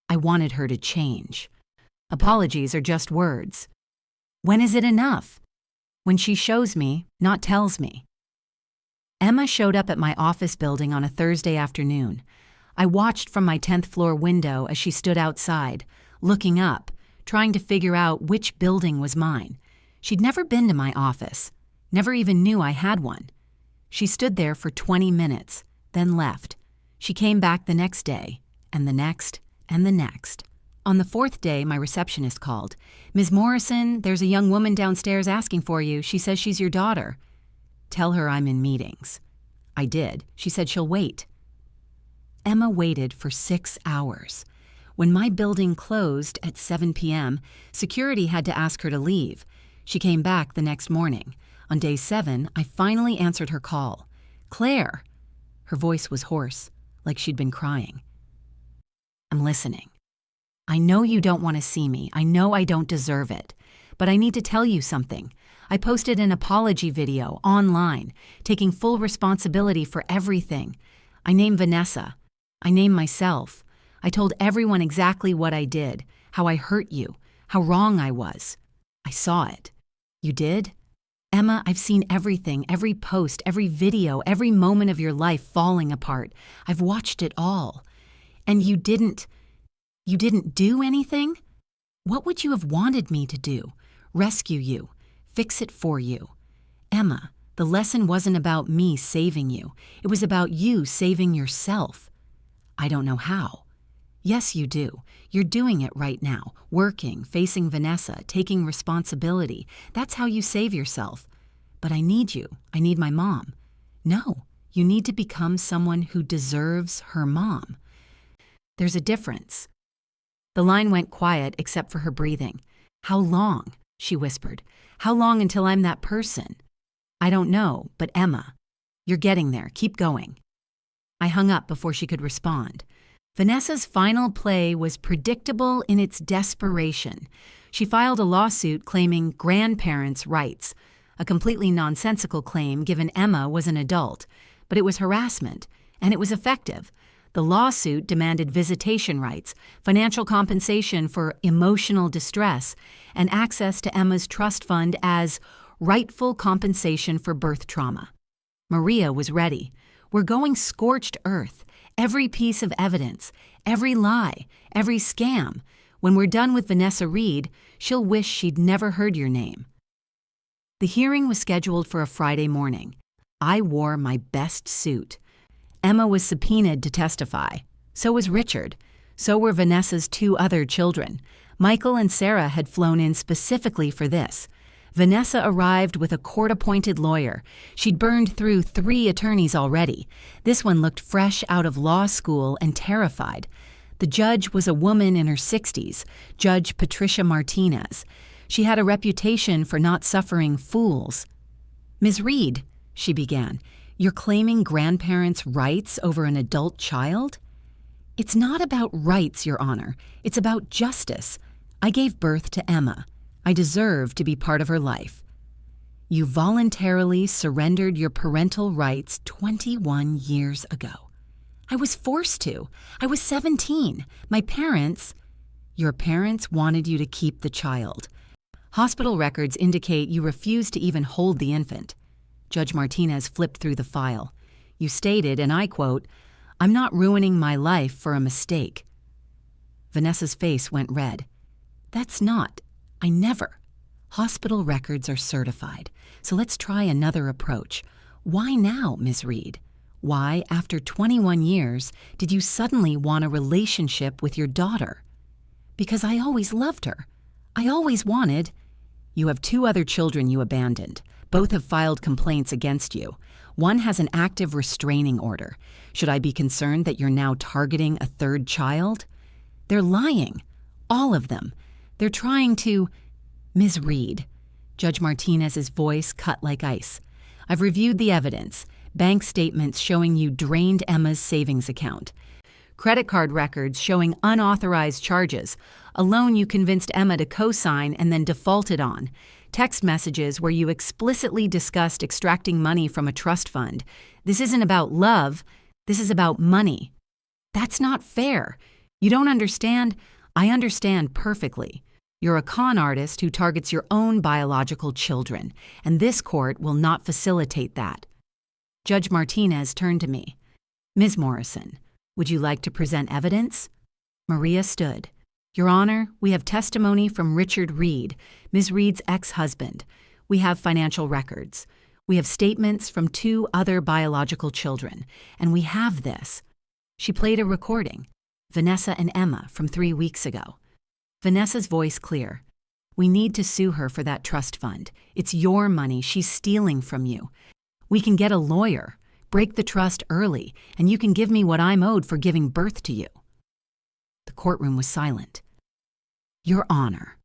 I wanted her to change. Apologies are just words. When is it enough? When she shows me, not tells me. Emma showed up at my office building on a Thursday afternoon. I watched from my 10th floor window as she stood outside, looking up, trying to figure out which building was mine. She'd never been to my office, never even knew I had one. She stood there for 20 minutes, then left. She came back the next day, and the next, and the next. On the 4th day, my receptionist called. Ms. Morrison, there's a young woman downstairs asking for you. She says she's your daughter. Tell her I'm in meetings. I did. She said she'll wait. Emma waited for 6 hours. When my building closed at 7 p.m., security had to ask her to leave. She came back the next morning. On day 7, I finally answered her call. Claire! Her voice was hoarse, like she'd been crying. I'm listening. I know you don't want to see me. I know I don't deserve it. But I need to tell you something. I posted an apology video online, taking full responsibility for everything. I named Vanessa. I named myself. I told everyone exactly what I did, how I hurt you, how wrong I was. I saw it. You did? Emma, I've seen everything, every post, every video, every moment of your life falling apart. I've watched it all. And you didn't do anything? What would you have wanted me to do? Rescue you. Fix it for you. Emma, the lesson wasn't about me saving you. It was about you saving yourself. I don't know how. Yes, you do. You're doing it right now. Working, facing Vanessa, taking responsibility. That's how you save yourself. But I need you. I need my mom. No, you need to become someone who deserves her mom. There's a difference. The line went quiet except for her breathing. How long? She whispered. How long until I'm that person? I don't know, but Emma. You're getting there. Keep going. I hung up before she could respond. Vanessa's final play was predictable in its desperation. She filed a lawsuit claiming grandparents' rights, a completely nonsensical claim given Emma was an adult, but it was harassment, and it was effective. The lawsuit demanded visitation rights, financial compensation for emotional distress, and access to Emma's trust fund as rightful compensation for birth trauma. Maria was ready. We're going scorched earth. Every piece of evidence, every lie, every scam. When we're done with Vanessa Reed, she'll wish she'd never heard your name. The hearing was scheduled for a Friday morning. I wore my best suit. Emma was subpoenaed to testify. So was Richard. So were Vanessa's 2 other children. Michael and Sarah had flown in specifically for this. Vanessa arrived with a court-appointed lawyer. She'd burned through 3 attorneys already. This one looked fresh out of law school and terrified. The judge was a woman in her 60s, Judge Patricia Martinez. She had a reputation for not suffering fools. Ms. Reed, she began, you're claiming grandparents' rights over an adult child? It's not about rights, Your Honor. It's about justice. I gave birth to Emma. I deserve to be part of her life. You voluntarily surrendered your parental rights 21 years ago. I was forced to. I was 17. My parents... Your parents wanted you to keep the child. Hospital records indicate you refused to even hold the infant. Judge Martinez flipped through the file. You stated, and I quote, I'm not ruining my life for a mistake. Vanessa's face went red. That's not. I never. Hospital records are certified. So let's try another approach. Why now, Ms. Reed? Why, after 21 years, did you suddenly want a relationship with your daughter? Because I always loved her. I always wanted. You have 2 other children you abandoned. Both have filed complaints against you. One has an active restraining order. Should I be concerned that you're now targeting a 3rd child? They're lying. All of them. They're trying to... Ms. Reed. Judge Martinez's voice cut like ice. I've reviewed the evidence. Bank statements showing you drained Emma's savings account. Credit card records showing unauthorized charges. A loan you convinced Emma to co-sign and then defaulted on. Text messages where you explicitly discussed extracting money from a trust fund. This isn't about love. This is about money. That's not fair. You don't understand? I understand perfectly. You're a con artist who targets your own biological children, and this court will not facilitate that. Judge Martinez turned to me. Ms. Morrison, would you like to present evidence? Maria stood. Your Honor, we have testimony from Richard Reed, Ms. Reed's ex-husband. We have financial records. We have statements from 2 other biological children. And we have this. She played a recording. Vanessa and Emma from 3 weeks ago. Vanessa's voice clear. We need to sue her for that trust fund. It's your money she's stealing from you. We can get a lawyer, break the trust early, and you can give me what I'm owed for giving birth to you. The courtroom was silent. Your Honor,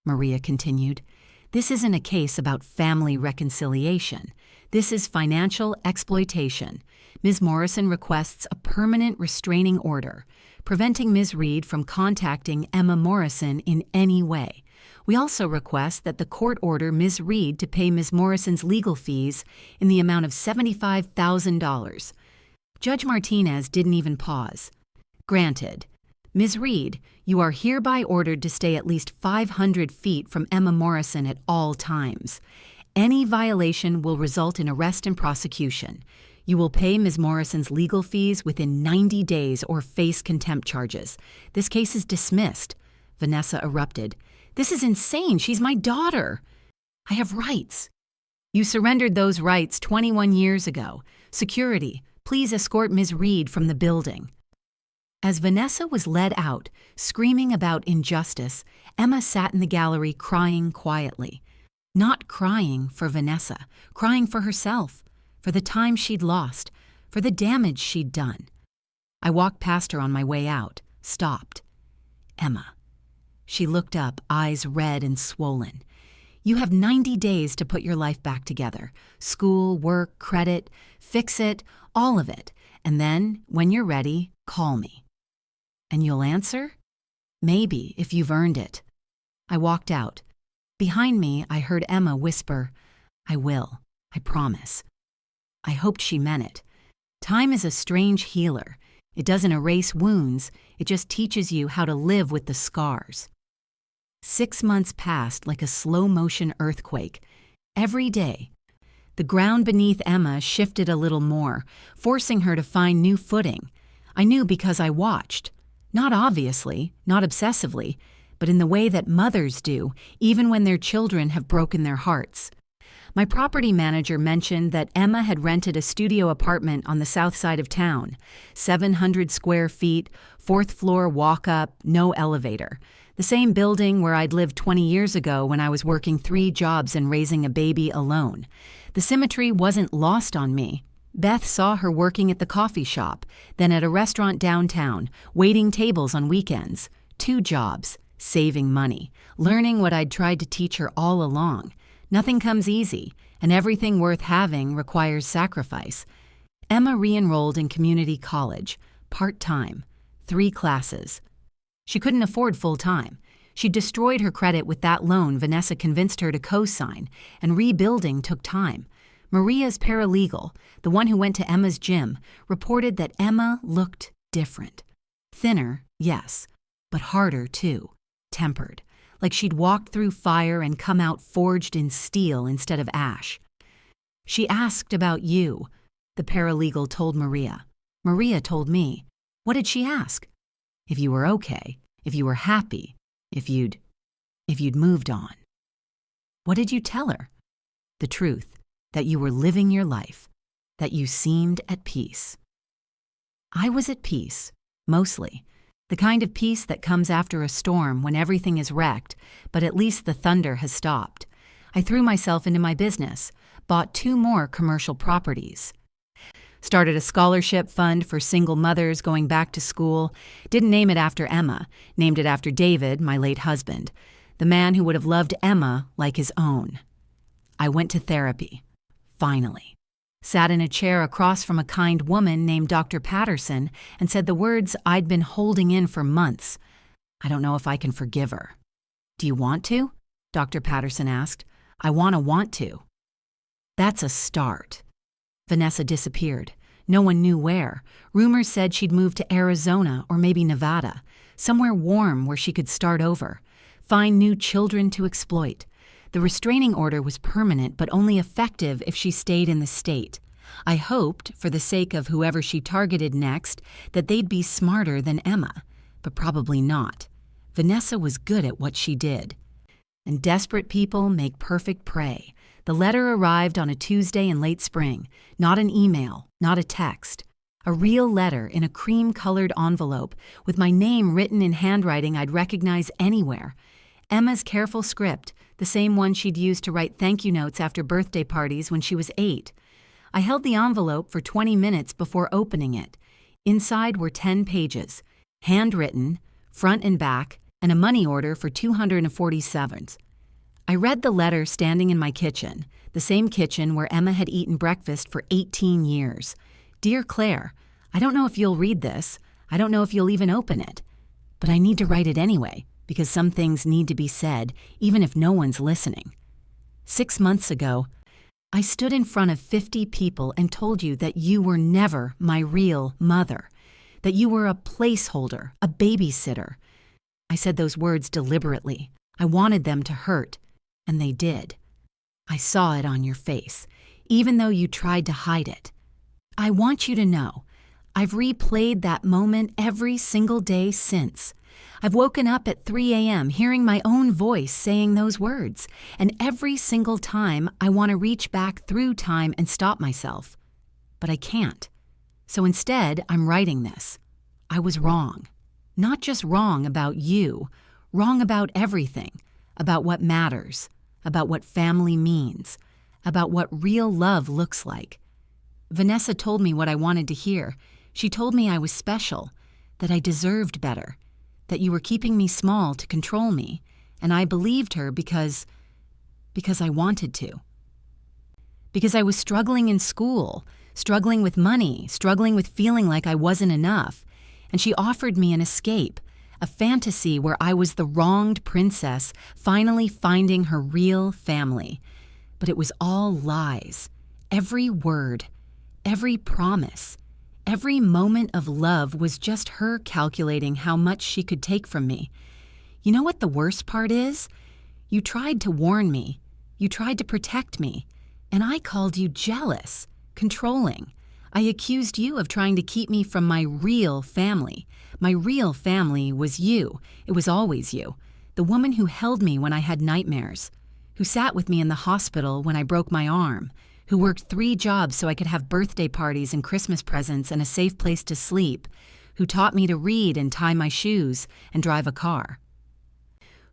Maria continued, this isn't a case about family reconciliation. This is financial exploitation. Ms. Morrison requests a permanent restraining order, preventing Ms. Reed from contacting Emma Morrison in any way. We also request that the court order Ms. Reed to pay Ms. Morrison's legal fees in the amount of $75,000. Judge Martinez didn't even pause. Granted. Ms. Reed, you are hereby ordered to stay at least 500 feet from Emma Morrison at all times. Any violation will result in arrest and prosecution. You will pay Ms. Morrison's legal fees within 90 days or face contempt charges. This case is dismissed. Vanessa erupted. This is insane. She's my daughter. I have rights. You surrendered those rights 21 years ago. Security, please escort Ms. Reed from the building. As Vanessa was led out, screaming about injustice, Emma sat in the gallery crying quietly. Not crying for Vanessa, crying for herself, for the time she'd lost, for the damage she'd done. I walked past her on my way out, stopped. Emma. She looked up, eyes red and swollen. You have 90 days to put your life back together. School, work, credit, fix it, all of it. And then, when you're ready, call me. And you'll answer? Maybe, if you've earned it. I walked out. Behind me, I heard Emma whisper, I will, I promise. I hoped she meant it. Time is a strange healer. It doesn't erase wounds, it just teaches you how to live with the scars. 6 months passed like a slow-motion earthquake. Every day, the ground beneath Emma shifted a little more, forcing her to find new footing. I knew because I watched. Not obviously, not obsessively, but in the way that mothers do, even when their children have broken their hearts. My property manager mentioned that Emma had rented a studio apartment on the south side of town, 700 square feet, 4th floor walk-up, no elevator. The same building where I'd lived 20 years ago when I was working 3 jobs and raising a baby alone. The symmetry wasn't lost on me. Beth saw her working at the coffee shop, then at a restaurant downtown, waiting tables on weekends. 2 jobs, saving money, learning what I'd tried to teach her all along. Nothing comes easy, and everything worth having requires sacrifice. Emma re-enrolled in community college, part-time, 3 classes. She couldn't afford full-time. She destroyed her credit with that loan Vanessa convinced her to co-sign, and rebuilding took time. Maria's paralegal, the one who went to Emma's gym, reported that Emma looked different. Thinner, yes, but harder too, tempered, like she'd walked through fire and come out forged in steel instead of ash. She asked about you, the paralegal told Maria. Maria told me. What did she ask? If you were okay, if you were happy, if you'd moved on. What did you tell her? The truth, that you were living your life, that you seemed at peace. I was at peace, mostly. The kind of peace that comes after a storm when everything is wrecked, but at least the thunder has stopped. I threw myself into my business, bought 2 more commercial properties. Started a scholarship fund for single mothers going back to school. Didn't name it after Emma, named it after David, my late husband, the man who would have loved Emma like his own. I went to therapy, finally. Sat in a chair across from a kind woman named Dr. Patterson and said the words I'd been holding in for months. I don't know if I can forgive her. Do you want to? Dr. Patterson asked. I want to. That's a start. Vanessa disappeared. No one knew where. Rumors said she'd moved to Arizona or maybe Nevada, somewhere warm where she could start over, find new children to exploit. The restraining order was permanent but only effective if she stayed in the state. I hoped, for the sake of whoever she targeted next, that they'd be smarter than Emma, but probably not. Vanessa was good at what she did. And desperate people make perfect prey. The letter arrived on a Tuesday in late spring, not an email, not a text. A real letter in a cream-colored envelope with my name written in handwriting I'd recognize anywhere. Emma's careful script, the same one she'd used to write thank you notes after birthday parties when she was 8. I held the envelope for 20 minutes before opening it. Inside were 10 pages, handwritten, front and back, and a money order for $247. I read the letter standing in my kitchen, the same kitchen where Emma had eaten breakfast for 18 years. Dear Claire, I don't know if you'll read this. I don't know if you'll even open it. But I need to write it anyway, because some things need to be said, even if no one's listening. 6 months ago, I stood in front of 50 people and told you that you were never my real mother, that you were a placeholder, a babysitter. I said those words deliberately. I wanted them to hurt. And they did. I saw it on your face, even though you tried to hide it. I want you to know, I've replayed that moment every single day since. I've woken up at 3 a.m. hearing my own voice saying those words, and every single time I want to reach back through time and stop myself. But I can't. So instead, I'm writing this. I was wrong. Not just wrong about you, wrong about everything, about what matters, about what family means, about what real love looks like. Vanessa told me what I wanted to hear. She told me I was special, that I deserved better, that you were keeping me small to control me, and I believed her because I wanted to. Because I was struggling in school, struggling with money, struggling with feeling like I wasn't enough, and she offered me an escape, a fantasy where I was the wronged princess finally finding her real family. But it was all lies. Every word, every promise, every moment of love was just her calculating how much she could take from me. You know what the worst part is? You tried to warn me. You tried to protect me. And I called you jealous, controlling. I accused you of trying to keep me from my real family. My real family was you. It was always you. The woman who held me when I had nightmares, who sat with me in the hospital when I broke my arm, who worked 3 jobs so I could have birthday parties and Christmas presents and a safe place to sleep, who taught me to read and tie my shoes and drive a car.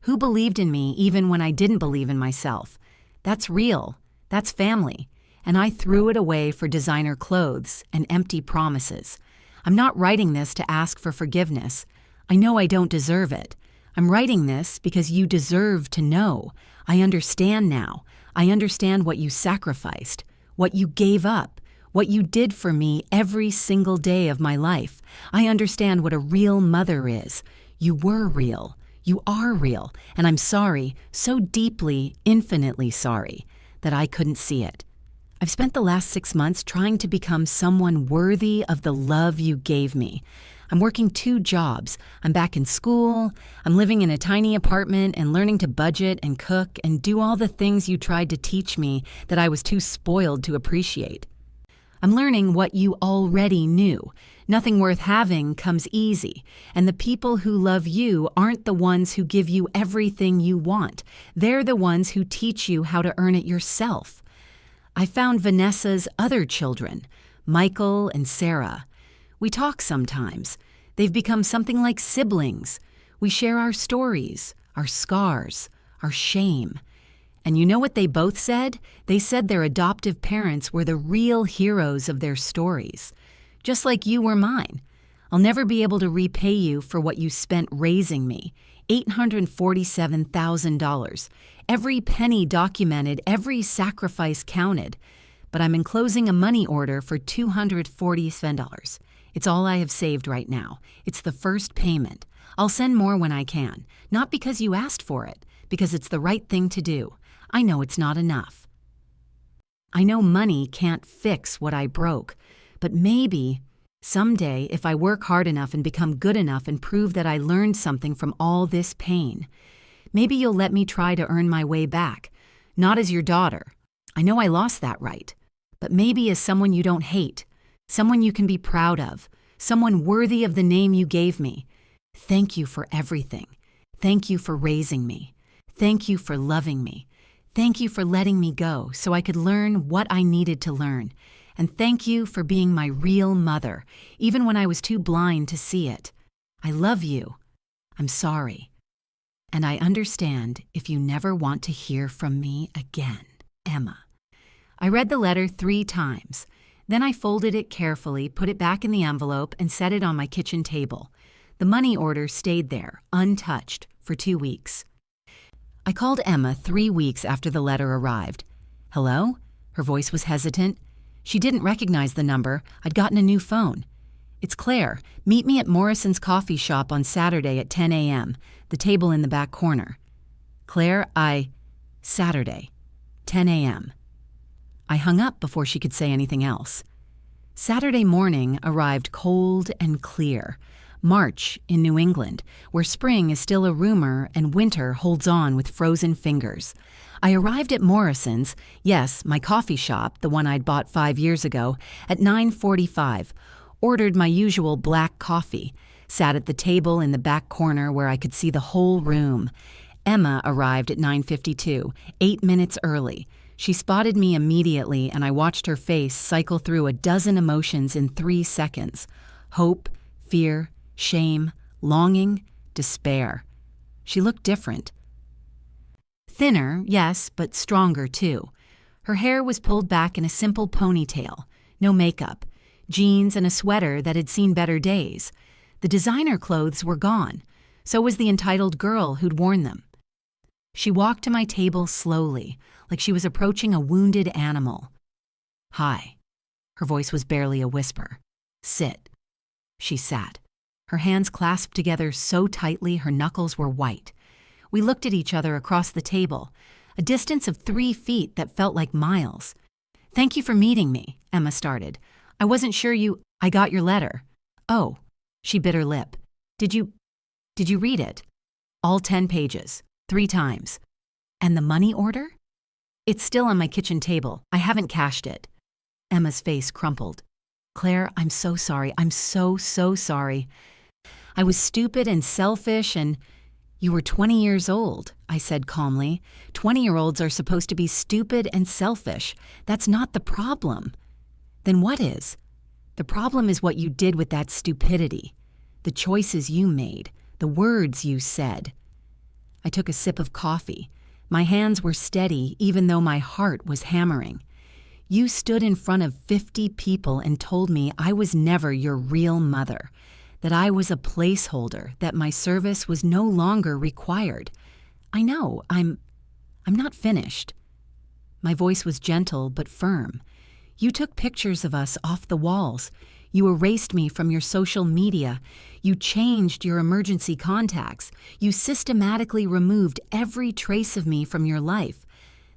Who believed in me even when I didn't believe in myself. That's real. That's family. And I threw it away for designer clothes and empty promises. I'm not writing this to ask for forgiveness. I know I don't deserve it. I'm writing this because you deserve to know. I understand now. I understand what you sacrificed, what you gave up, what you did for me every single day of my life. I understand what a real mother is. You were real. You are real. And I'm sorry, so deeply, infinitely sorry, that I couldn't see it. I've spent the last 6 months trying to become someone worthy of the love you gave me. I'm working 2 jobs. I'm back in school. I'm living in a tiny apartment and learning to budget and cook and do all the things you tried to teach me that I was too spoiled to appreciate. I'm learning what you already knew. Nothing worth having comes easy, and the people who love you aren't the ones who give you everything you want. They're the ones who teach you how to earn it yourself. I found Vanessa's other children, Michael and Sarah. We talk sometimes. They've become something like siblings. We share our stories, our scars, our shame. And you know what they both said? They said their adoptive parents were the real heroes of their stories. Just like you were mine. I'll never be able to repay you for what you spent raising me. $847,000. Every penny documented, every sacrifice counted. But I'm enclosing a money order for $247. It's all I have saved right now. It's the first payment. I'll send more when I can. Not because you asked for it, because it's the right thing to do. I know it's not enough. I know money can't fix what I broke, but maybe someday if I work hard enough and become good enough and prove that I learned something from all this pain, maybe you'll let me try to earn my way back. Not as your daughter. I know I lost that right. But maybe as someone you don't hate. Someone you can be proud of. Someone worthy of the name you gave me. Thank you for everything. Thank you for raising me. Thank you for loving me. Thank you for letting me go so I could learn what I needed to learn. And thank you for being my real mother, even when I was too blind to see it. I love you. I'm sorry. And I understand if you never want to hear from me again, Emma. I read the letter 3 times. Then I folded it carefully, put it back in the envelope, and set it on my kitchen table. The money order stayed there, untouched, for 2 weeks. I called Emma 3 weeks after the letter arrived. Hello? Her voice was hesitant. She didn't recognize the number. I'd gotten a new phone. It's Claire. Meet me at Morrison's coffee shop on Saturday at 10 a.m., the table in the back corner. Claire, Saturday, 10 a.m. I hung up before she could say anything else. Saturday morning arrived cold and clear. March in New England, where spring is still a rumor and winter holds on with frozen fingers. I arrived at Morrison's, yes, my coffee shop, the one I'd bought 5 years ago, at 9:45, ordered my usual black coffee, sat at the table in the back corner where I could see the whole room. Emma arrived at 9:52, 8 minutes early. She spotted me immediately, and I watched her face cycle through a dozen emotions in 3 seconds. Hope, fear, shame, longing, despair. She looked different. Thinner, yes, but stronger too. Her hair was pulled back in a simple ponytail, no makeup, jeans and a sweater that had seen better days. The designer clothes were gone, so was the entitled girl who'd worn them. She walked to my table slowly, like she was approaching a wounded animal. "Hi." Her voice was barely a whisper. "Sit." She sat, her hands clasped together so tightly her knuckles were white. We looked at each other across the table, a distance of 3 feet that felt like miles. "Thank you for meeting me," Emma started. "I wasn't sure I got your letter." "Oh," she bit her lip. Did you read it?" "All 10 pages, 3 times." "And the money order?" "It's still on my kitchen table. I haven't cashed it." Emma's face crumpled. "Claire, I'm so sorry. I'm so sorry. I was stupid and selfish and—" "You were 20 years old," I said calmly. 20-year-olds are supposed to be stupid and selfish. That's not the problem." "Then what is?" "The problem is what you did with that stupidity. The choices you made, the words you said." I took a sip of coffee. My hands were steady even though my heart was hammering. "You stood in front of 50 people and told me I was never your real mother, that I was a placeholder, that my service was no longer required. I know, I'm not finished." My voice was gentle but firm. "You took pictures of us off the walls. You erased me from your social media. You changed your emergency contacts. You systematically removed every trace of me from your life.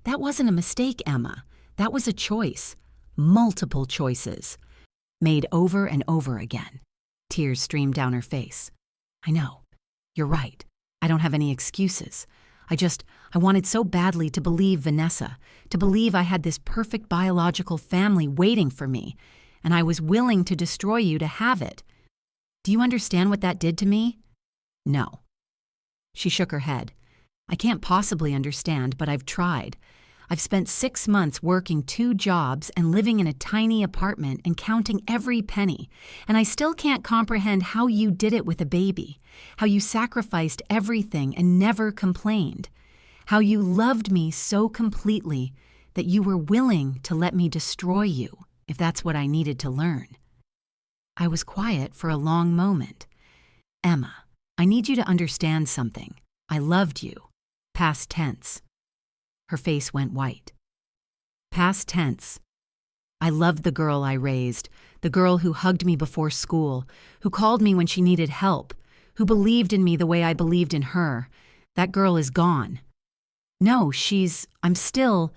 That wasn't a mistake, Emma. That was a choice. Multiple choices. Made over and over again." Tears streamed down her face. "I know. You're right. I don't have any excuses. I wanted so badly to believe Vanessa, to believe I had this perfect biological family waiting for me, and I was willing to destroy you to have it. Do you understand what that did to me?" "No." She shook her head. "I can't possibly understand, but I've tried. I've spent 6 months working 2 jobs and living in a tiny apartment and counting every penny, and I still can't comprehend how you did it with a baby, how you sacrificed everything and never complained, how you loved me so completely that you were willing to let me destroy you, if that's what I needed to learn." I was quiet for a long moment. "Emma, I need you to understand something. I loved you. Past tense." Her face went white. "Past tense. I loved the girl I raised, the girl who hugged me before school, who called me when she needed help, who believed in me the way I believed in her. That girl is gone." "No, I'm still—"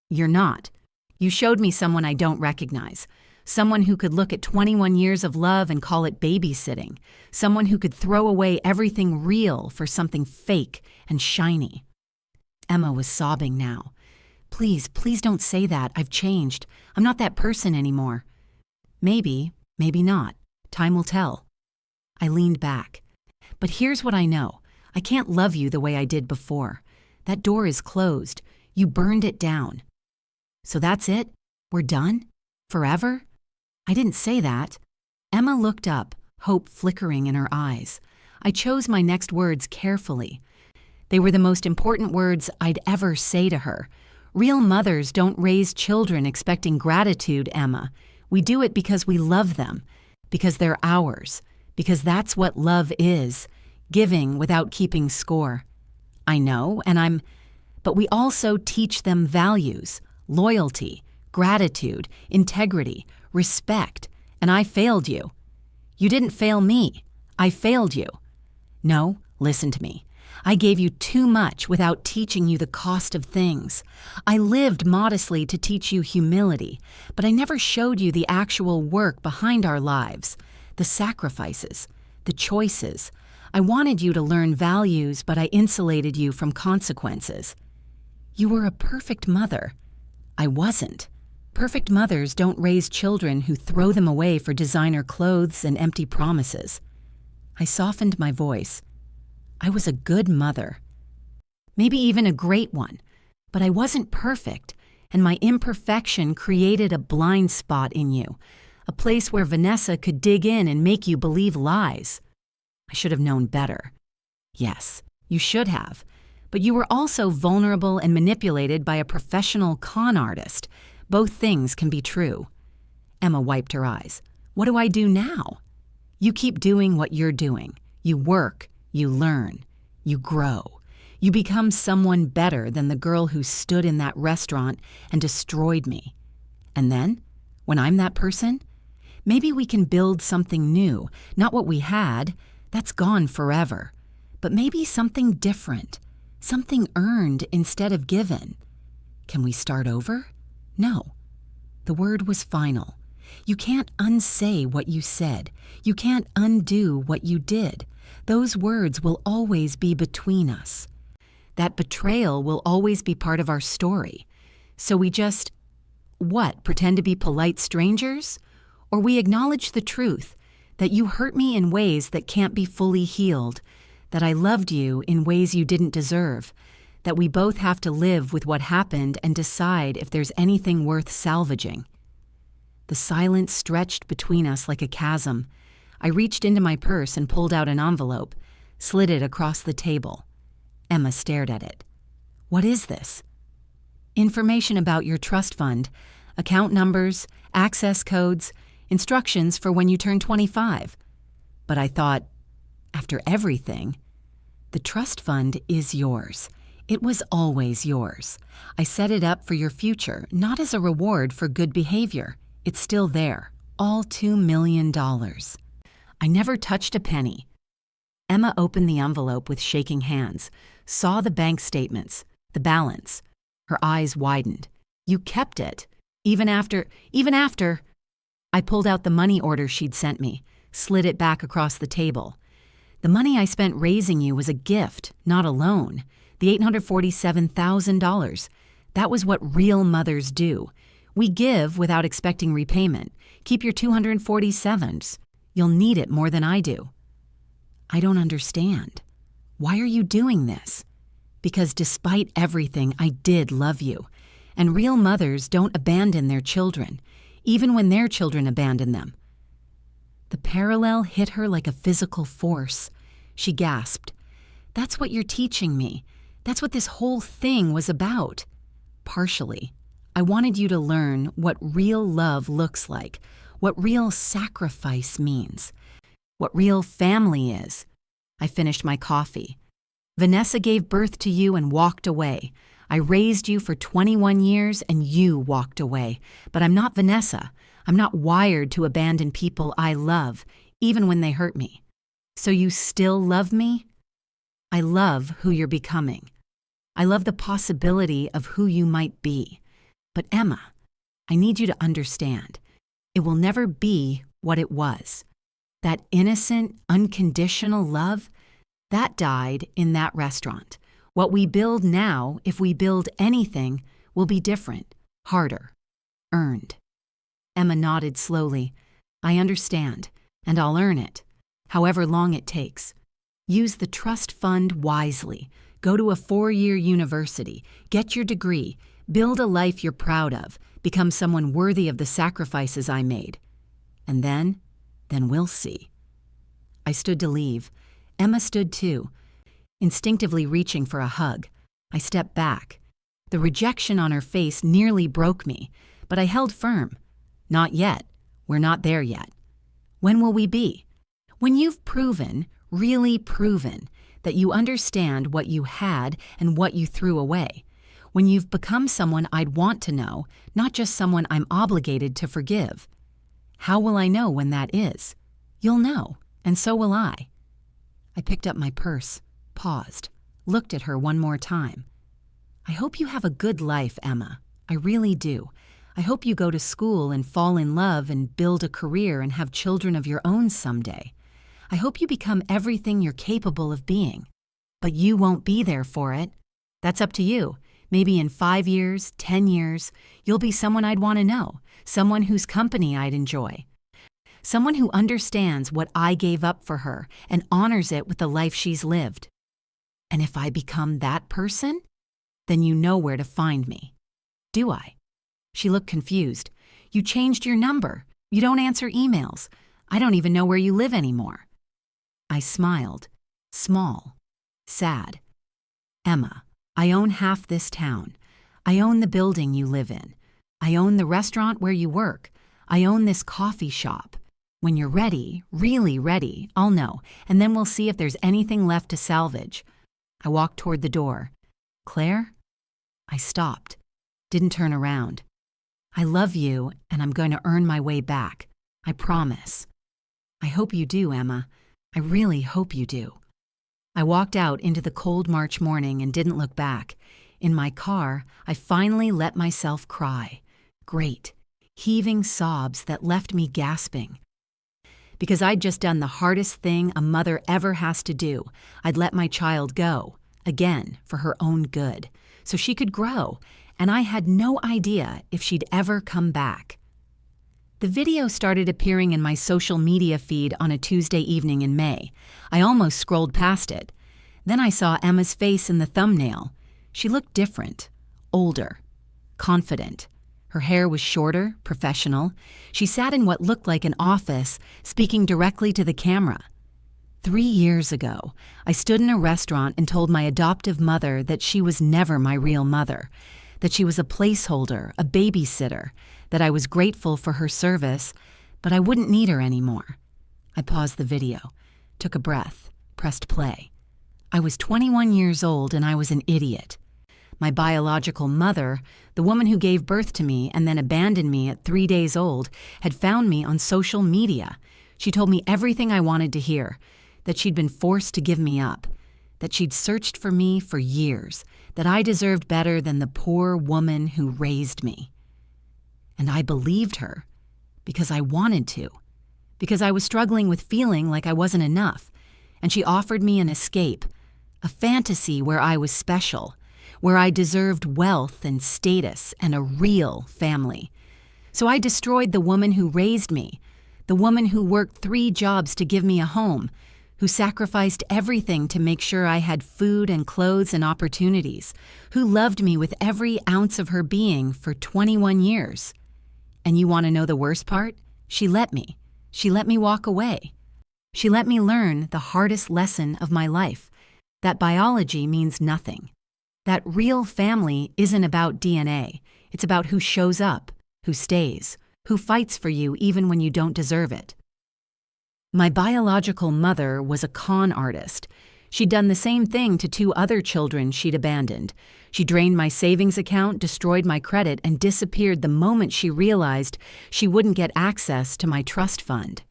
"You're not. You showed me someone I don't recognize. Someone who could look at 21 years of love and call it babysitting. Someone who could throw away everything real for something fake and shiny." Emma was sobbing now. Please don't say that. I've changed. I'm not that person anymore." "Maybe, maybe not. Time will tell." I leaned back. "But here's what I know. I can't love you the way I did before. That door is closed. You burned it down." "So that's it? We're done? Forever?" "I didn't say that." Emma looked up, hope flickering in her eyes. I chose my next words carefully. They were the most important words I'd ever say to her. Real mothers don't raise children expecting gratitude, Emma. We do it because we love them, because they're ours, because that's what love is, giving without keeping score. I know, but we also teach them values, loyalty, gratitude, integrity, respect, and I failed you. You didn't fail me. I failed you. No, listen to me. I gave you too much without teaching you the cost of things. I lived modestly to teach you humility, but I never showed you the actual work behind our lives, the sacrifices, the choices. I wanted you to learn values, but I insulated you from consequences. You were a perfect mother. I wasn't. Perfect mothers don't raise children who throw them away for designer clothes and empty promises. I softened my voice. I was a good mother. Maybe even a great one, but I wasn't perfect, and my imperfection created a blind spot in you, a place where Vanessa could dig in and make you believe lies. I should have known better. Yes, you should have. But you were also vulnerable and manipulated by a professional con artist. Both things can be true. Emma wiped her eyes. What do I do now? You keep doing what you're doing. You work, you learn, you grow. You become someone better than the girl who stood in that restaurant and destroyed me. And then, when I'm that person, maybe we can build something new, not what we had, that's gone forever, but maybe something different, something earned instead of given. Can we start over? No. The word was final. You can't unsay what you said. You can't undo what you did. Those words will always be between us. That betrayal will always be part of our story. So we just, pretend to be polite strangers? Or we acknowledge the truth, that you hurt me in ways that can't be fully healed, that I loved you in ways you didn't deserve, that we both have to live with what happened and decide if there's anything worth salvaging. The silence stretched between us like a chasm. I reached into my purse and pulled out an envelope, slid it across the table. Emma stared at it. What is this? Information about your trust fund, account numbers, access codes, instructions for when you turn 25. But I thought, after everything, the trust fund is yours. It was always yours. I set it up for your future, not as a reward for good behavior. It's still there, all $2 million. I never touched a penny. Emma opened the envelope with shaking hands, saw the bank statements, the balance. Her eyes widened. You kept it, even after. I pulled out the money order she'd sent me, slid it back across the table. The money I spent raising you was a gift, not a loan. The $847,000. That was what real mothers do. We give without expecting repayment. Keep your 247s. You'll need it more than I do. I don't understand. Why are you doing this? Because despite everything, I did love you. And real mothers don't abandon their children, even when their children abandon them. The parallel hit her like a physical force. She gasped. That's what you're teaching me. That's what this whole thing was about. Partially. I wanted you to learn what real love looks like, what real sacrifice means, what real family is. I finished my coffee. Vanessa gave birth to you and walked away. I raised you for 21 years and you walked away. But I'm not Vanessa. I'm not wired to abandon people I love, even when they hurt me. So you still love me? I love who you're becoming. I love the possibility of who you might be. But Emma, I need you to understand. It will never be what it was. That innocent, unconditional love, that died in that restaurant. What we build now, if we build anything, will be different, harder, earned. Emma nodded slowly. I understand, and I'll earn it, however long it takes. Use the trust fund wisely. Go to a 4-year university. Get your degree. Build a life you're proud of. Become someone worthy of the sacrifices I made. And then we'll see. I stood to leave. Emma stood too, instinctively reaching for a hug. I stepped back. The rejection on her face nearly broke me, but I held firm. Not yet. We're not there yet. When will we be? When you've proven, really proven, that you understand what you had and what you threw away. When you've become someone I'd want to know, not just someone I'm obligated to forgive. How will I know when that is? You'll know, and so will I. I picked up my purse, paused, looked at her one more time. I hope you have a good life, Emma. I really do. I hope you go to school and fall in love and build a career and have children of your own someday. I hope you become everything you're capable of being. But you won't be there for it. That's up to you. Maybe in 5 years, 10 years, you'll be someone I'd want to know, someone whose company I'd enjoy. Someone who understands what I gave up for her and honors it with the life she's lived. And if I become that person, then you know where to find me. Do I? She looked confused. You changed your number. You don't answer emails. I don't even know where you live anymore. I smiled. Small. Sad. Emma, I own half this town. I own the building you live in. I own the restaurant where you work. I own this coffee shop. When you're ready, really ready, I'll know, and then we'll see if there's anything left to salvage. I walked toward the door. Claire? I stopped. Didn't turn around. I love you, and I'm going to earn my way back. I promise. I hope you do, Emma. I really hope you do. I walked out into the cold March morning and didn't look back. In my car, I finally let myself cry. Great. Heaving sobs that left me gasping. Because I'd just done the hardest thing a mother ever has to do. I'd let my child go, again, for her own good, so she could grow, and I had no idea if she'd ever come back. The video started appearing in my social media feed on a Tuesday evening in May. I almost scrolled past it. Then I saw Emma's face in the thumbnail. She looked different, older, confident. Her hair was shorter, professional. She sat in what looked like an office, speaking directly to the camera. 3 years ago, I stood in a restaurant and told my adoptive mother that she was never my real mother, that she was a placeholder, a babysitter, that I was grateful for her service, but I wouldn't need her anymore. I paused the video, took a breath, pressed play. I was 21 years old and I was an idiot. My biological mother, the woman who gave birth to me and then abandoned me at 3 days old, had found me on social media. She told me everything I wanted to hear, that she'd been forced to give me up, that she'd searched for me for years, that I deserved better than the poor woman who raised me. And I believed her, because I wanted to, because I was struggling with feeling like I wasn't enough, and she offered me an escape, a fantasy where I was special, where I deserved wealth and status and a real family. So I destroyed the woman who raised me, the woman who worked 3 jobs to give me a home, who sacrificed everything to make sure I had food and clothes and opportunities, who loved me with every ounce of her being for 21 years. And you want to know the worst part? She let me. She let me walk away. She let me learn the hardest lesson of my life, that biology means nothing. That real family isn't about DNA. It's about who shows up, who stays, who fights for you even when you don't deserve it. My biological mother was a con artist. She'd done the same thing to 2 other children she'd abandoned. She drained my savings account, destroyed my credit, and disappeared the moment she realized she wouldn't get access to my trust fund.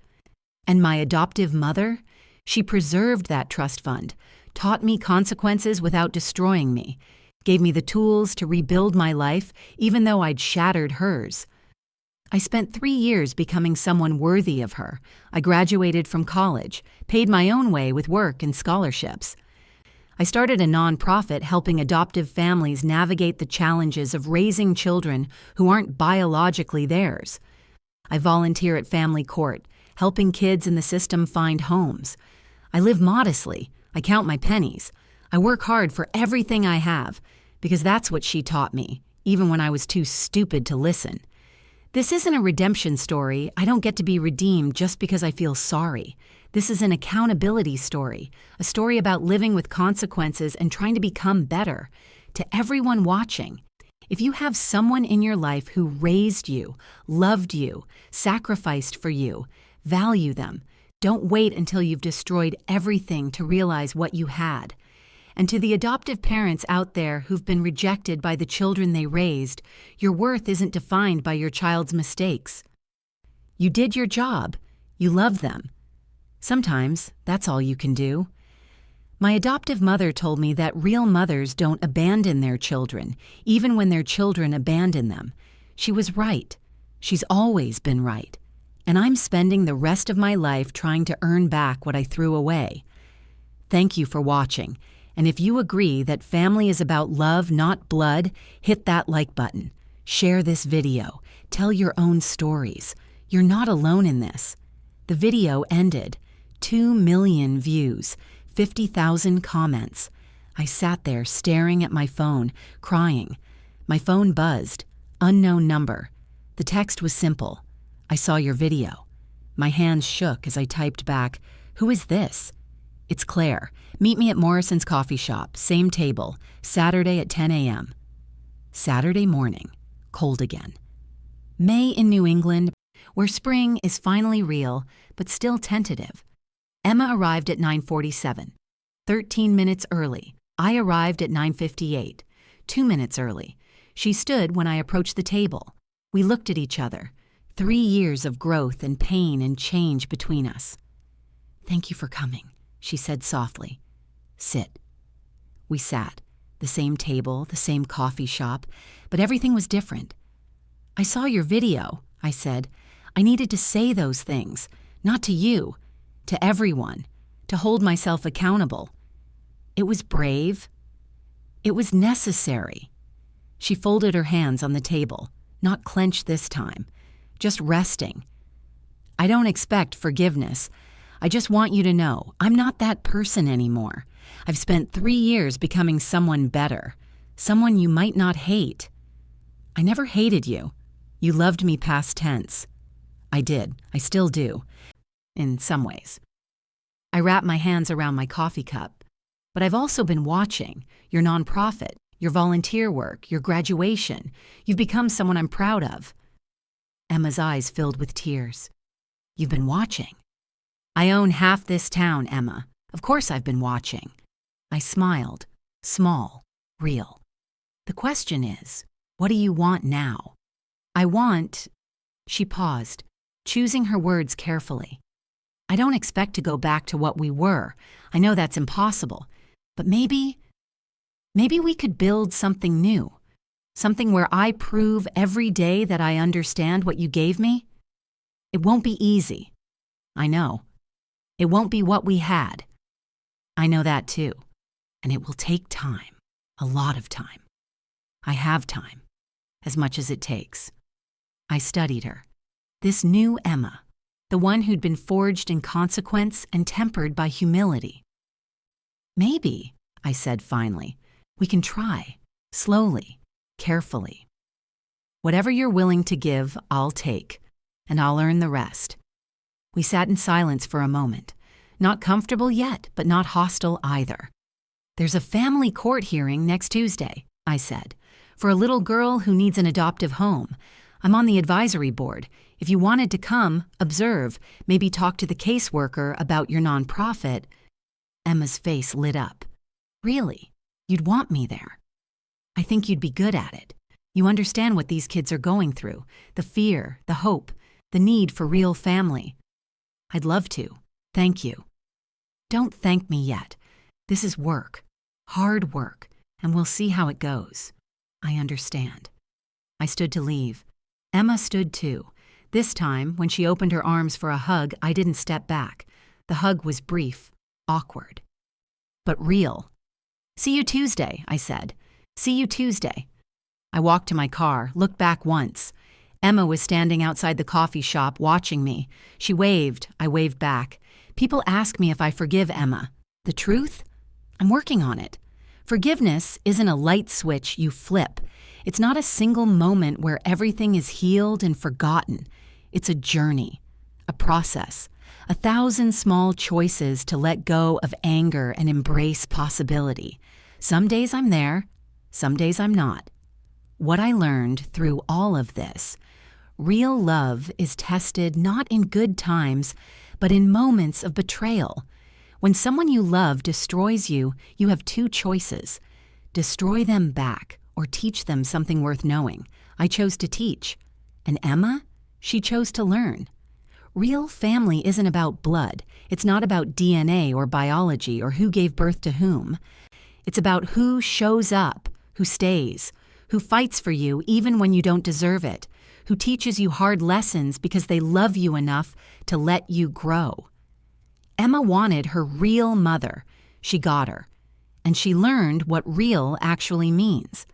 And my adoptive mother? She preserved that trust fund, taught me consequences without destroying me, gave me the tools to rebuild my life even though I'd shattered hers. I spent 3 years becoming someone worthy of her. I graduated from college, paid my own way with work and scholarships. I started a nonprofit helping adoptive families navigate the challenges of raising children who aren't biologically theirs. I volunteer at family court, helping kids in the system find homes. I live modestly. I count my pennies. I work hard for everything I have, because that's what she taught me, even when I was too stupid to listen. This isn't a redemption story. I don't get to be redeemed just because I feel sorry. This is an accountability story, a story about living with consequences and trying to become better. To everyone watching, if you have someone in your life who raised you, loved you, sacrificed for you, value them. Don't wait until you've destroyed everything to realize what you had. And to the adoptive parents out there who've been rejected by the children they raised, your worth isn't defined by your child's mistakes. You did your job. You love them. Sometimes that's all you can do. My adoptive mother told me that real mothers don't abandon their children, even when their children abandon them. She was right. She's always been right. And I'm spending the rest of my life trying to earn back what I threw away. Thank you for watching. And if you agree that family is about love, not blood, hit that like button. Share this video. Tell your own stories. You're not alone in this. The video ended. 2 million views, 50,000 comments. I sat there staring at my phone, crying. My phone buzzed. Unknown number. The text was simple. I saw your video. My hands shook as I typed back, "Who is this?" It's Claire. Meet me at Morrison's coffee shop, same table, Saturday at 10 a.m. Saturday morning, cold again. May in New England, where spring is finally real, but still tentative. Emma arrived at 9:47, 13 minutes early. I arrived at 9:58, 2 minutes early. She stood when I approached the table. We looked at each other. 3 years of growth and pain and change between us. "Thank you for coming," she said softly. "Sit." We sat, the same table, the same coffee shop, but everything was different. "I saw your video," I said. "I needed to say those things, not to you, to everyone, to hold myself accountable. It was brave. It was necessary." She folded her hands on the table, not clenched this time, just resting. "I don't expect forgiveness. I just want you to know I'm not that person anymore. I've spent 3 years becoming someone better, someone you might not hate. I never hated you. You loved me past tense. I did. I still do. In some ways." I wrapped my hands around my coffee cup. "But I've also been watching your nonprofit, your volunteer work, your graduation. You've become someone I'm proud of." Emma's eyes filled with tears. "You've been watching?" "I own half this town, Emma. Of course I've been watching." I smiled, small, real. "The question is, what do you want now?" "I want—" She paused, choosing her words carefully. "I don't expect to go back to what we were. I know that's impossible. But maybe we could build something new. Something where I prove every day that I understand what you gave me. It won't be easy. I know. It won't be what we had. I know that too. And it will take time, a lot of time. I have time, as much as it takes." I studied her. This new Emma, the one who'd been forged in consequence and tempered by humility. "Maybe," I said finally, "we can try, slowly, carefully. Whatever you're willing to give, I'll take, and I'll earn the rest." We sat in silence for a moment, not comfortable yet, but not hostile either. "There's a family court hearing next Tuesday," I said, "for a little girl who needs an adoptive home. I'm on the advisory board. If you wanted to come, observe, maybe talk to the caseworker about your nonprofit." Emma's face lit up. "Really? You'd want me there?" "I think you'd be good at it. You understand what these kids are going through, the fear, the hope, the need for real family." "I'd love to. Thank you." "Don't thank me yet. This is work, hard work, and we'll see how it goes." "I understand." I stood to leave. Emma stood too. This time, when she opened her arms for a hug, I didn't step back. The hug was brief, awkward, but real. "See you Tuesday," I said. "See you Tuesday." I walked to my car, looked back once. Emma was standing outside the coffee shop watching me. She waved. I waved back. People ask me if I forgive Emma. The truth? I'm working on it. Forgiveness isn't a light switch you flip. It's not a single moment where everything is healed and forgotten. It's a journey, a process, 1,000 small choices to let go of anger and embrace possibility. Some days I'm there, some days I'm not. What I learned through all of this: real love is tested not in good times, but in moments of betrayal. When someone you love destroys you, you have 2 choices: destroy them back or teach them something worth knowing. I chose to teach. And Emma? She chose to learn. Real family isn't about blood. It's not about DNA or biology or who gave birth to whom. It's about who shows up, who stays, who fights for you even when you don't deserve it, who teaches you hard lessons because they love you enough to let you grow. Emma wanted her real mother. She got her. And she learned what real actually means.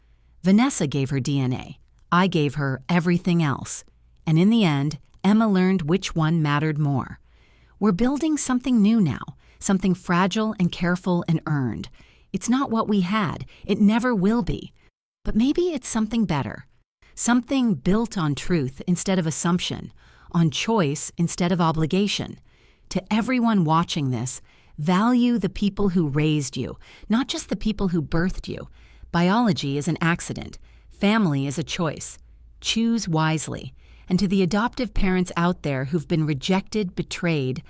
Vanessa gave her DNA. I gave her everything else. And in the end, Emma learned which one mattered more. We're building something new now, something fragile and careful and earned. It's not what we had. It never will be. But maybe it's something better. Something built on truth instead of assumption, on choice instead of obligation. To everyone watching this, Value the people who raised you, not just the people who birthed you. Biology is an accident. Family is a choice. Choose wisely. And to the adoptive parents out there who've been rejected, betrayed,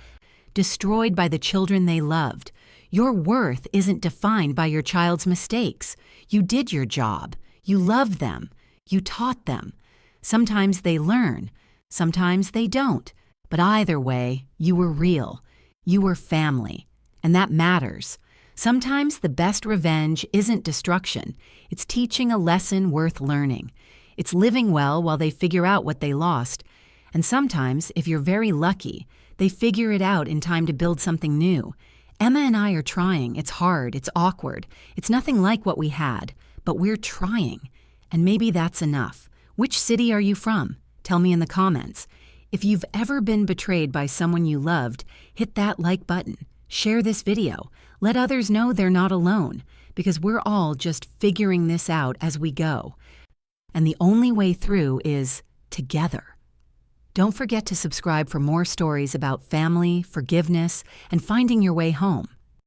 destroyed by the children they loved, your worth isn't defined by your child's mistakes. You did your job. You loved them. You taught them. Sometimes they learn. Sometimes they don't. But either way, you were real. You were family. And that matters. Sometimes the best revenge isn't destruction. It's teaching a lesson worth learning. It's living well while they figure out what they lost. And sometimes, if you're very lucky, they figure it out in time to build something new. Emma and I are trying. It's hard. It's awkward. It's nothing like what we had. But we're trying. And maybe that's enough. Which city are you from? Tell me in the comments. If you've ever been betrayed by someone you loved, hit that like button. Share this video. Let others know they're not alone, because we're all just figuring this out as we go. And the only way through is together. Don't forget to subscribe for more stories about family, forgiveness, and finding your way home.